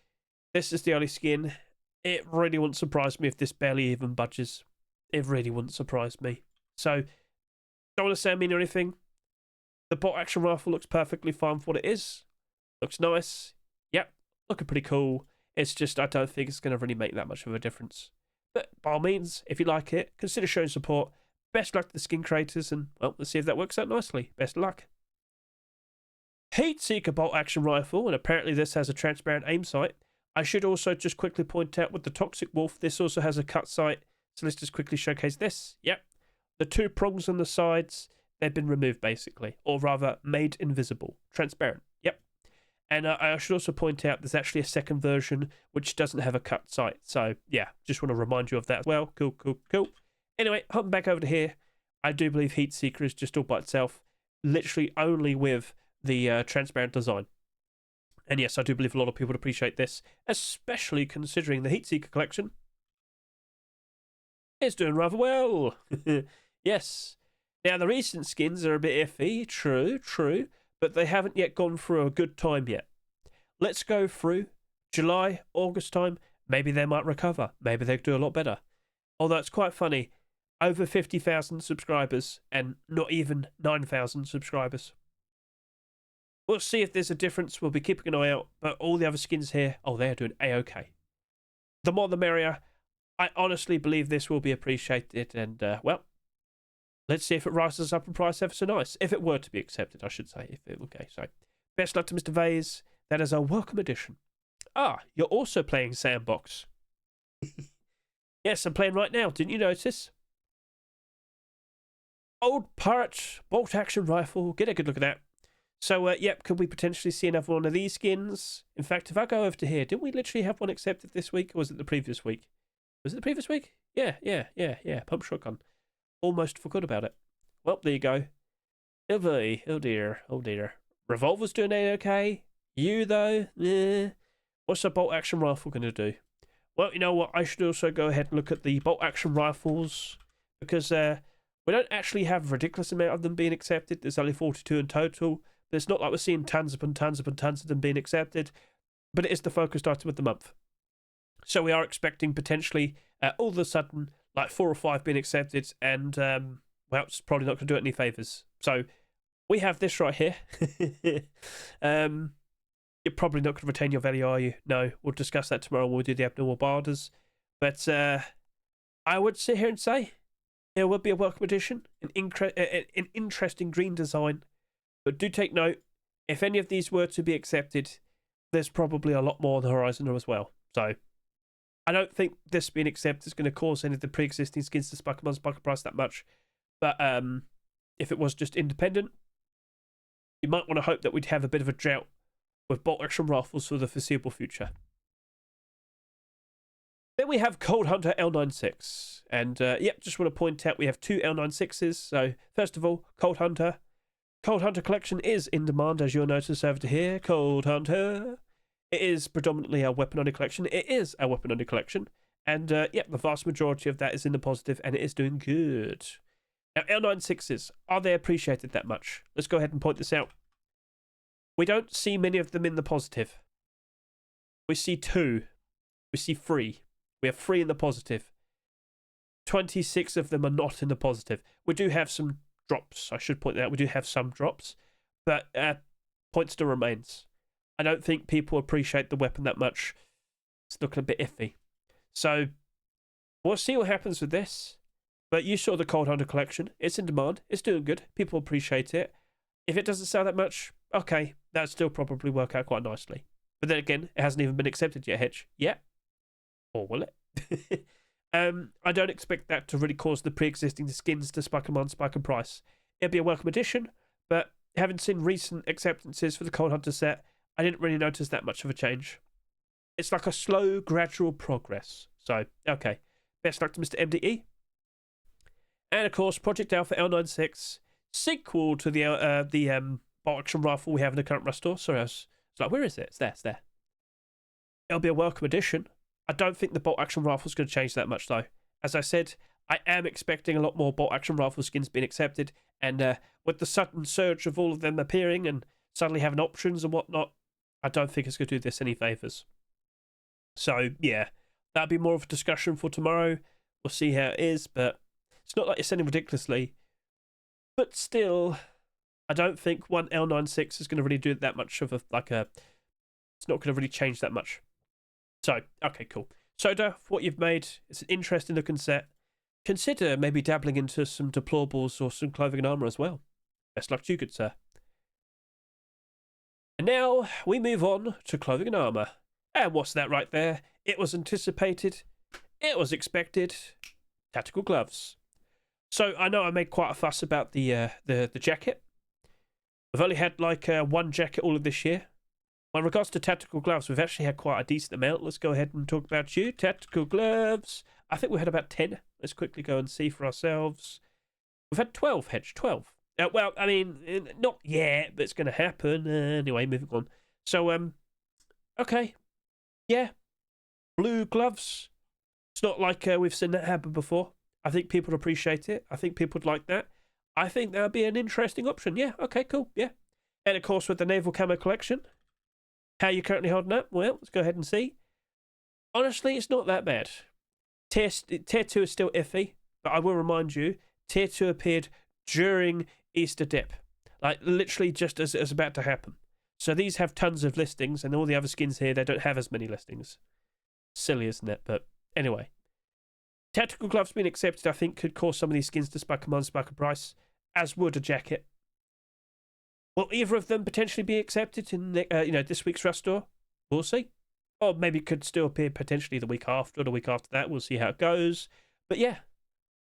this is the only skin. It really wouldn't surprise me if this barely even budges. It really wouldn't surprise me. So, don't want to say I mean or anything. The bolt action rifle looks perfectly fine for what it is. Looks nice. Yep, looking pretty cool. It's just, I don't think it's going to really make that much of a difference. But, by all means, if you like it, consider showing support. Best luck to the skin creators, and, well, let's see if that works out nicely. Best luck. Heat Seeker bolt action rifle, and apparently this has a transparent aim sight. I should also just quickly point out with the Toxic Wolf, this also has a cut sight. So let's just quickly showcase this. Yep. The 2 prongs on the sides, they've been removed basically, or rather made invisible. Transparent. Yep. And I should also point out there's actually a second version which doesn't have a cut sight. So yeah, just want to remind you of that as well. Cool. Anyway, hopping back over to here, I do believe Heat Seeker is just all by itself, literally only with the transparent design. And yes, I do believe a lot of people would appreciate this, especially considering the Heat Seeker collection is doing rather well. Yes. Now, the recent skins are a bit iffy, true, but they haven't yet gone through a good time yet. Let's go through July, August time. Maybe they might recover. Maybe they'll do a lot better. Although it's quite funny, over 50,000 subscribers and not even 9,000 subscribers. We'll see if there's a difference. We'll be keeping an eye out. But all the other skins here, oh, they're doing A-OK. The more the merrier. I honestly believe this will be appreciated. And, well, Let's see if it rises up in price ever so nice. If it were to be accepted, I should say. Okay, so best luck to Mr. Vase. That is a welcome addition. Ah, you're also playing Sandbox. Yes, I'm playing right now. Didn't you notice? Old pirate bolt action rifle. Get a good look at that. So, yep, could we potentially see another one of these skins? In fact, if I go over to here, didn't we literally have one accepted this week? Or was it the previous week? Was it the previous week? Yeah. Pump shotgun. Almost forgot about it. Well, there you go. Oh boy. Oh dear. Revolver's doing okay. You, though? What's a bolt action rifle going to do? Well, you know what? I should also go ahead and look at the bolt action rifles. Because we don't actually have a ridiculous amount of them being accepted. There's only 42 in total. But it's not like we're seeing tons upon tons upon tons of them being accepted. But it is the focused item of the month. So we are expecting potentially all of a sudden like 4 or 5 being accepted. And, well, it's probably not going to do it any favours. So we have this right here. You're probably not going to retain your value, are you? No, we'll discuss that tomorrow when we do the abnormal barders. But I would sit here and say it would be a welcome addition, an interesting green design. But do take note, if any of these were to be accepted, there's probably a lot more on the horizon as well. So I don't think this being accepted is going to cause any of the pre-existing skins to spike on price that much. But if it was just independent, you might want to hope that we'd have a bit of a drought with bolt action rifles for the foreseeable future. Then we have Cold Hunter L96. And, yep, just want to point out we have 2 L96s. So, first of all, Cold Hunter. Cold Hunter collection is in demand, as you'll notice over to here. Cold Hunter. It is predominantly a weapon-only collection. It is a weapon-only collection. And, yep, the vast majority of that is in the positive, and it is doing good. Now, L96s, are they appreciated that much? Let's go ahead and point this out. We don't see many of them in the positive. We see 2. We see 3. We have 3 in the positive. 26 of them are not in the positive. We do have some drops. I should point out we do have some drops. But point still remains. I don't think people appreciate the weapon that much. It's looking a bit iffy. So we'll see what happens with this. But you saw the Cold Hunter collection. It's in demand. It's doing good. People appreciate it. If it doesn't sell that much, okay, that'd still probably work out quite nicely. But then again, it hasn't even been accepted yet, Hedge. Yet. Or will it? I don't expect that to really cause the pre-existing skins to spike in price. It'll be a welcome addition, but having seen recent acceptances for the Cold Hunter set, I didn't really notice that much of a change. It's like a slow, gradual progress. So, okay. Best luck to Mr. MDE. And, of course, Project Alpha L96, sequel to the bolt action rifle we have in the current restore. Sorry, I was like, where is it? It's there, it's there. It'll be a welcome addition. I don't think the bolt action rifle is going to change that much, though. As I said, I am expecting a lot more bolt action rifle skins being accepted, and with the sudden surge of all of them appearing and suddenly having options and whatnot, I don't think it's going to do this any favours. So, yeah, that'll be more of a discussion for tomorrow. We'll see how it is, but it's not like it's ending ridiculously. But still, I don't think one L96 is going to really do that much of it's not going to really change that much. So, okay, cool. Soda, for what you've made, it's an interesting looking set. Consider maybe dabbling into some deployables or some clothing and armour as well. Best luck to you, good sir. And now we move on to clothing and armour. And what's that right there? It was anticipated. It was expected. Tactical gloves. So I know I made quite a fuss about the jacket. We've only had like one jacket all of this year. Well, in regards to tactical gloves, we've actually had quite a decent amount. Let's go ahead and talk about you. Tactical gloves. I think we had about 10. Let's quickly go and see for ourselves. We've had 12, Hedge. 12. Well, I mean, not yet, but it's going to happen. Anyway, moving on. So, okay. Yeah. Blue gloves. It's not like we've seen that happen before. I think people would appreciate it. I think people would like that. I think that would be an interesting option. Yeah, okay, cool. Yeah. And, of course, with the Naval Camo collection, how are you currently holding up? Well, let's go ahead and see. Honestly, it's not that bad. Tier 2 is still iffy, but I will remind you, Tier 2 appeared during Easter dip. Like, literally just as it was about to happen. So these have tons of listings, and all the other skins here, they don't have as many listings. Silly, isn't it? But anyway. Tactical gloves being accepted, I think, could cause some of these skins to spike a spike a price, as would a jacket. Will either of them potentially be accepted in this week's Rust store? We'll see. Or maybe it could still appear potentially the week after or the week after that. We'll see how it goes. But yeah,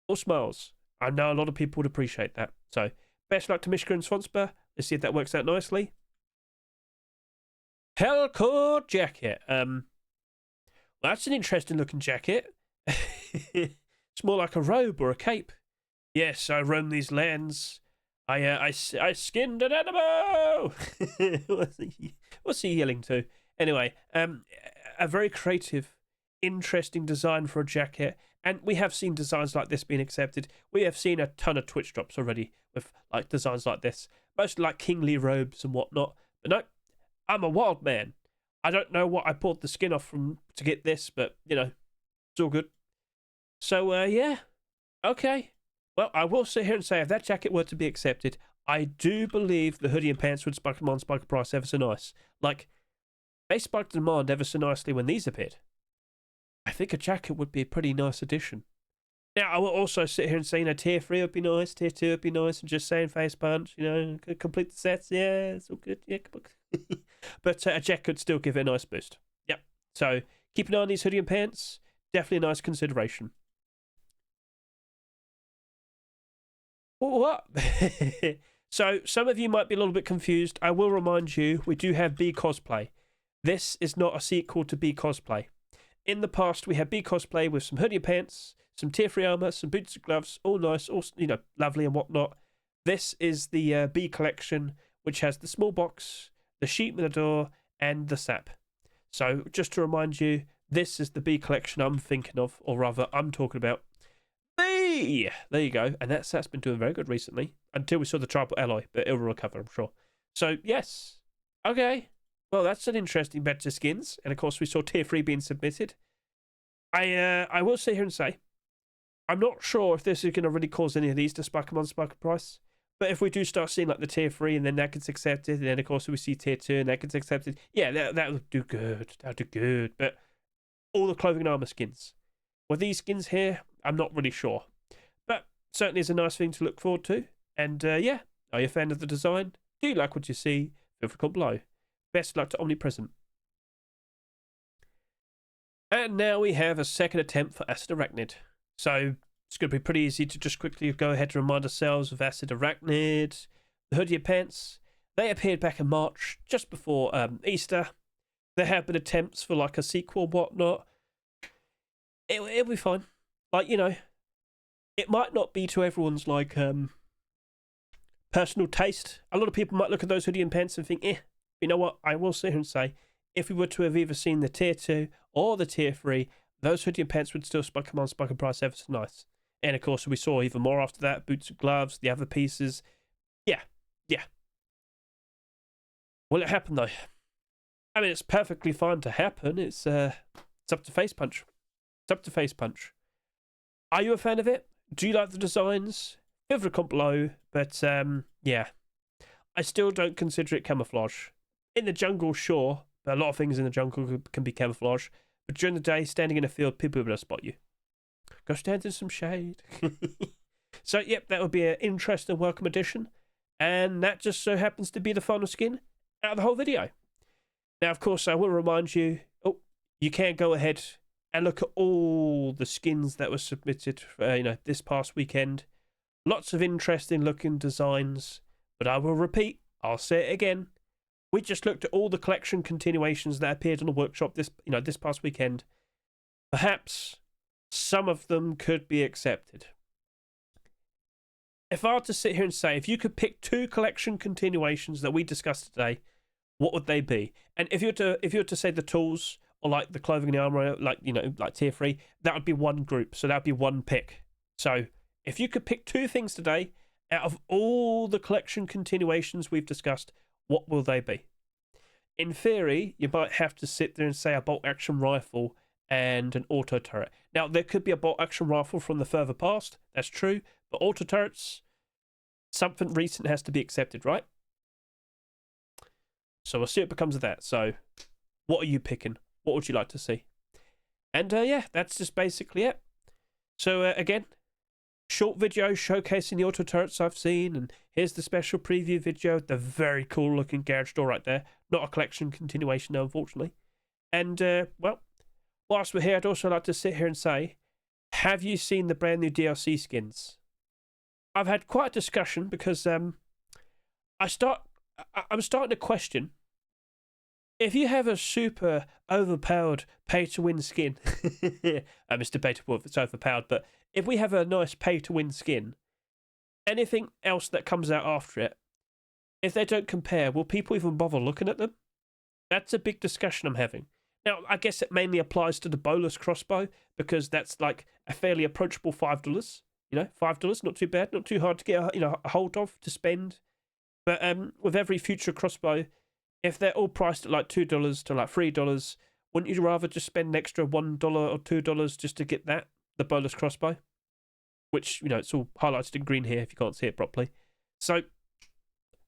all smiles. I know a lot of people would appreciate that. So best luck to Mishka and Swanspur. Let's see if that works out nicely. HellCore Jacket. Well, that's an interesting looking jacket. It's more like a robe or a cape. Yes, I roam these lands. I skinned an animal. What's he yelling to? Anyway, a very creative, interesting design for a jacket, and we have seen designs like this being accepted. We have seen a ton of Twitch drops already with like designs like this, mostly like kingly robes and whatnot. But no, I'm a wild man. I don't know what I pulled the skin off from to get this, but you know, it's all good. So yeah, okay. Well, I will sit here and say if that jacket were to be accepted, I do believe the hoodie and pants would spike demand, spike a price ever so nice. Like, they spiked demand ever so nicely when these appeared. I think a jacket would be a pretty nice addition. Now, I will also sit here and say, tier 3 would be nice, tier 2 would be nice, and just saying face punch, complete the sets, yeah, it's all good, yeah. But a jacket could still give it a nice boost. Yep. So, keep an eye on these hoodie and pants. Definitely a nice consideration. What? So, some of you might be a little bit confused. I will remind you, we do have B cosplay. This is not a sequel to B cosplay. In the past, we had B cosplay with some hoodie pants, some tier 3 armor, some boots and gloves, all nice, all lovely and whatnot. This is the B collection, which has the small box, the sheet with the door, and the sap. So, just to remind you, this is the B collection I'm thinking of, or rather, I'm talking about. B! There you go. And that's been doing very good recently, until we saw the tribal alloy, but it will recover, I'm sure. So, yes. Okay. Well, that's an interesting bet to skins. And, of course, we saw tier 3 being submitted. I will sit here and say, I'm not sure if this is going to really cause any of these to spike them on spike a price. But if we do start seeing, like, the tier 3 and then that gets accepted, and then, of course, we see tier 2 and that gets accepted, yeah, that would do good. That would do good. But all the clothing and armor skins. With these skins here, I'm not really sure. But certainly is a nice thing to look forward to. And yeah, are you a fan of the design? Do you like what you see? Feel free to comment below. Best luck to Omnipresent. And now we have a second attempt for Acid Arachnid. So it's going to be pretty easy to just quickly go ahead and remind ourselves of Acid Arachnid, the Hoodie Pants. They appeared back in March, just before Easter. There have been attempts for like a sequel, whatnot. It'll be fine. Like, it might not be to everyone's like personal taste. A lot of people might look at those hoodie and pants and think, you know what? I will sit here and say, if we were to have either seen the tier 2 or the tier 3, those hoodie and pants would still spike them on spike and price ever so nice. And of course, we saw even more after that: boots and gloves, the other pieces. Yeah. Will it happen though? I mean, it's perfectly fine to happen. It's up to Face Punch. It's up to Face Punch. Are you a fan of it? Do you like the designs? Feel free to comment below. But yeah, I still don't consider it camouflage. In the jungle, sure, but a lot of things in the jungle can be camouflage. But during the day, standing in a field, people will spot you. Go stand in some shade. So, yep, that would be an interesting and welcome addition. And that just so happens to be the final skin out of the whole video. Now, of course, I will remind you, you can go ahead and look at all the skins that were submitted, this past weekend. Lots of interesting looking designs. But I will repeat, I'll say it again. We just looked at all the collection continuations that appeared on the workshop this past weekend. Perhaps some of them could be accepted. If I were to sit here and say, if you could pick 2 collection continuations that we discussed today, what would they be? And if you were to say the tools or like the clothing and armor, like tier 3, that would be one group. So that would be one pick. So if you could pick 2 things today out of all the collection continuations we've discussed, what will they be? In theory, you might have to sit there and say a bolt action rifle and an auto turret. Now, there could be a bolt action rifle from the further past. That's true. But auto turrets, something recent has to be accepted, right? So we'll see what becomes of that. So what are you picking? What would you like to see? And yeah, that's just basically it. So again, short video showcasing the auto turrets I've seen, and here's the special preview video, the very cool looking garage door right there. Not a collection continuation though, unfortunately. And well, whilst we're here, I'd also like to sit here and say, have you seen the brand new DLC skins? I've had quite a discussion because I'm starting to question, if you have a super overpowered pay-to-win skin, it's debatable if it's overpowered, but if we have a nice pay-to-win skin, anything else that comes out after it, if they don't compare, will people even bother looking at them? That's a big discussion I'm having. Now, I guess it mainly applies to the Bolus crossbow, because that's like a fairly approachable $5. You know, $5, not too bad, not too hard to get a hold of, to spend. But with every future crossbow, if they're all priced at like $2 to like $3, wouldn't you rather just spend an extra $1 or $2 just to get that, the Bolus crossbow? Which, you know, it's all highlighted in green here if you can't see it properly. So,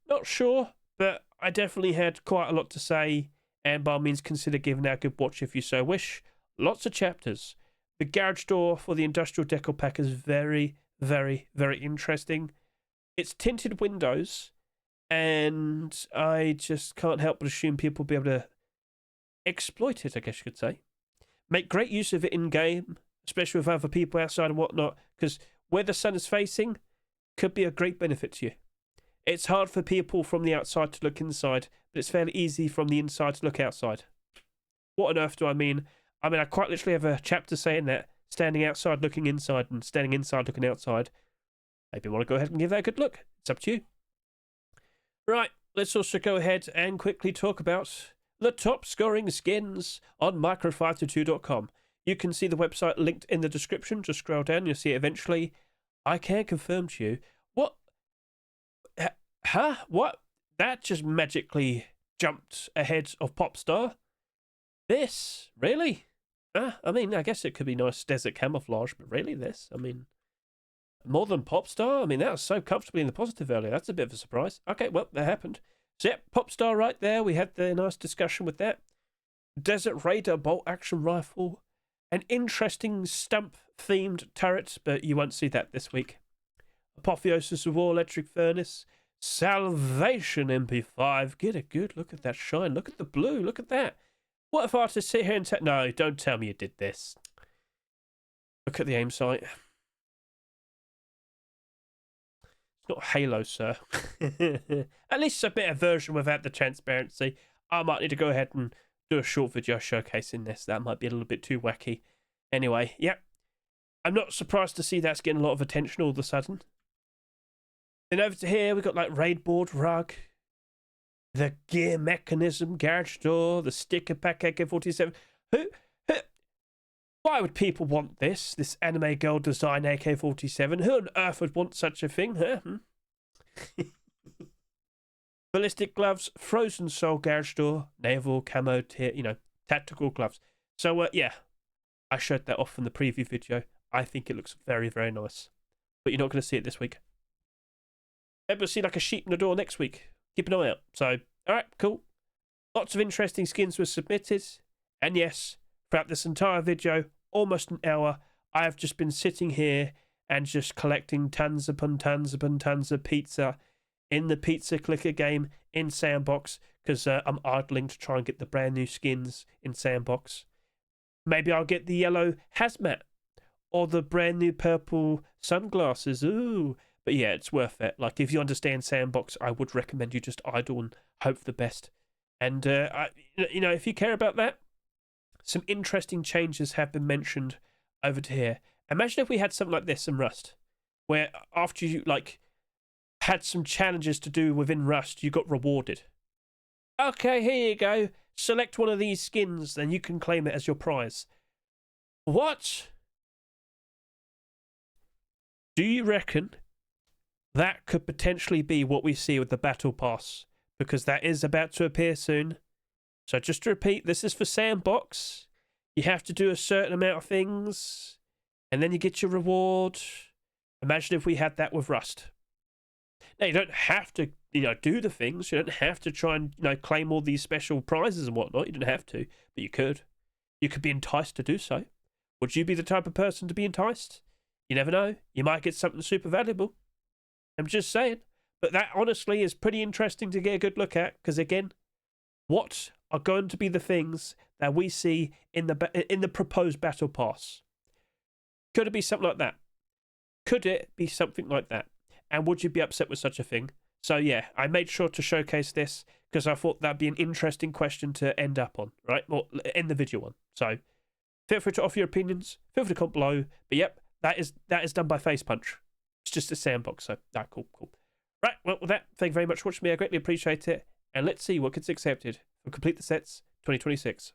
not sure, but I definitely had quite a lot to say, and by all means consider giving that a good watch if you so wish. Lots of chapters. The garage door for the industrial decal pack is very, very, very interesting. It's tinted windows, and I just can't help but assume people will be able to exploit it, I guess you could say. Make great use of it in-game, especially with other people outside and whatnot, because where the sun is facing could be a great benefit to you. It's hard for people from the outside to look inside, but it's fairly easy from the inside to look outside. What on earth do I mean? I quite literally have a chapter saying that, standing outside looking inside and standing inside looking outside. Maybe you want to go ahead and give that a good look. It's up to you. Right, let's also go ahead and quickly talk about the top scoring skins on micro522.com. You can see the website linked in the description. Just scroll down, you'll see it eventually. I can confirm to you. What? Huh? What? That just magically jumped ahead of Popstar? This? Really? I guess it could be nice desert camouflage, but really this? More than Popstar? That was so comfortably in the positive earlier. That's a bit of a surprise. Okay, well, that happened. So, yeah, Popstar right there. We had the nice discussion with that. Desert Raider bolt action rifle. An interesting stump-themed turret, but you won't see that this week. Apotheosis of War Electric Furnace. Salvation MP5. Get a good look at that shine. Look at the blue. Look at that. What if I had to sit here and say, no, don't tell me you did this. Look at the aim sight. It's not Halo, sir. At least a bit of version without the transparency. I might need to go ahead and do a short video showcasing this. That might be a little bit too wacky. Anyway, yeah. I'm not surprised to see that's getting a lot of attention all of a sudden. Then over to here, we've got like raid board rug. The gear mechanism, garage door, the sticker pack AK47. Why would people want this? This anime girl design AK47? Who on earth would want such a thing, huh? Ballistic gloves, frozen soul garage door, naval, camo, tactical gloves. So, yeah, I showed that off in the preview video. I think it looks very, very nice. But you're not going to see it this week. Maybe we'll see like a sheep in the door next week. Keep an eye out. So, alright, cool. Lots of interesting skins were submitted. And yes, throughout this entire video, almost an hour, I have just been sitting here and just collecting tons upon tons upon tons of pizza in the pizza clicker game in Sandbox, because I'm idling to try and get the brand new skins in Sandbox. Maybe I'll get the yellow hazmat or the brand new purple sunglasses. Ooh. But yeah, it's worth it. Like, if you understand Sandbox, I would recommend you just idle and hope for the best. And, if you care about that, some interesting changes have been mentioned over to here. Imagine if we had something like this in Rust, where after you, had some challenges to do within Rust, you got rewarded. Okay, here you go. Select one of these skins, then you can claim it as your prize. What? Do you reckon that could potentially be what we see with the Battle Pass? Because that is about to appear soon. So just to repeat, this is for Sandbox. You have to do a certain amount of things, and then you get your reward. Imagine if we had that with Rust. Now, you don't have to, do the things. You don't have to try and, claim all these special prizes and whatnot. You don't have to, but you could. You could be enticed to do so. Would you be the type of person to be enticed? You never know. You might get something super valuable. I'm just saying. But that honestly is pretty interesting to get a good look at, because again, what are going to be the things that we see in the proposed battle pass? Could it be something like that? Could it be something like that? And would you be upset with such a thing? So yeah, I made sure to showcase this because I thought that'd be an interesting question to end up on, right? Or end the video on. So feel free to offer your opinions. Feel free to comment below. But yep, that is done by Face Punch. It's just a sandbox. So cool. Right, well, with that, thank you very much for watching me. I greatly appreciate it. And let's see what gets accepted for Complete the Sets 2026.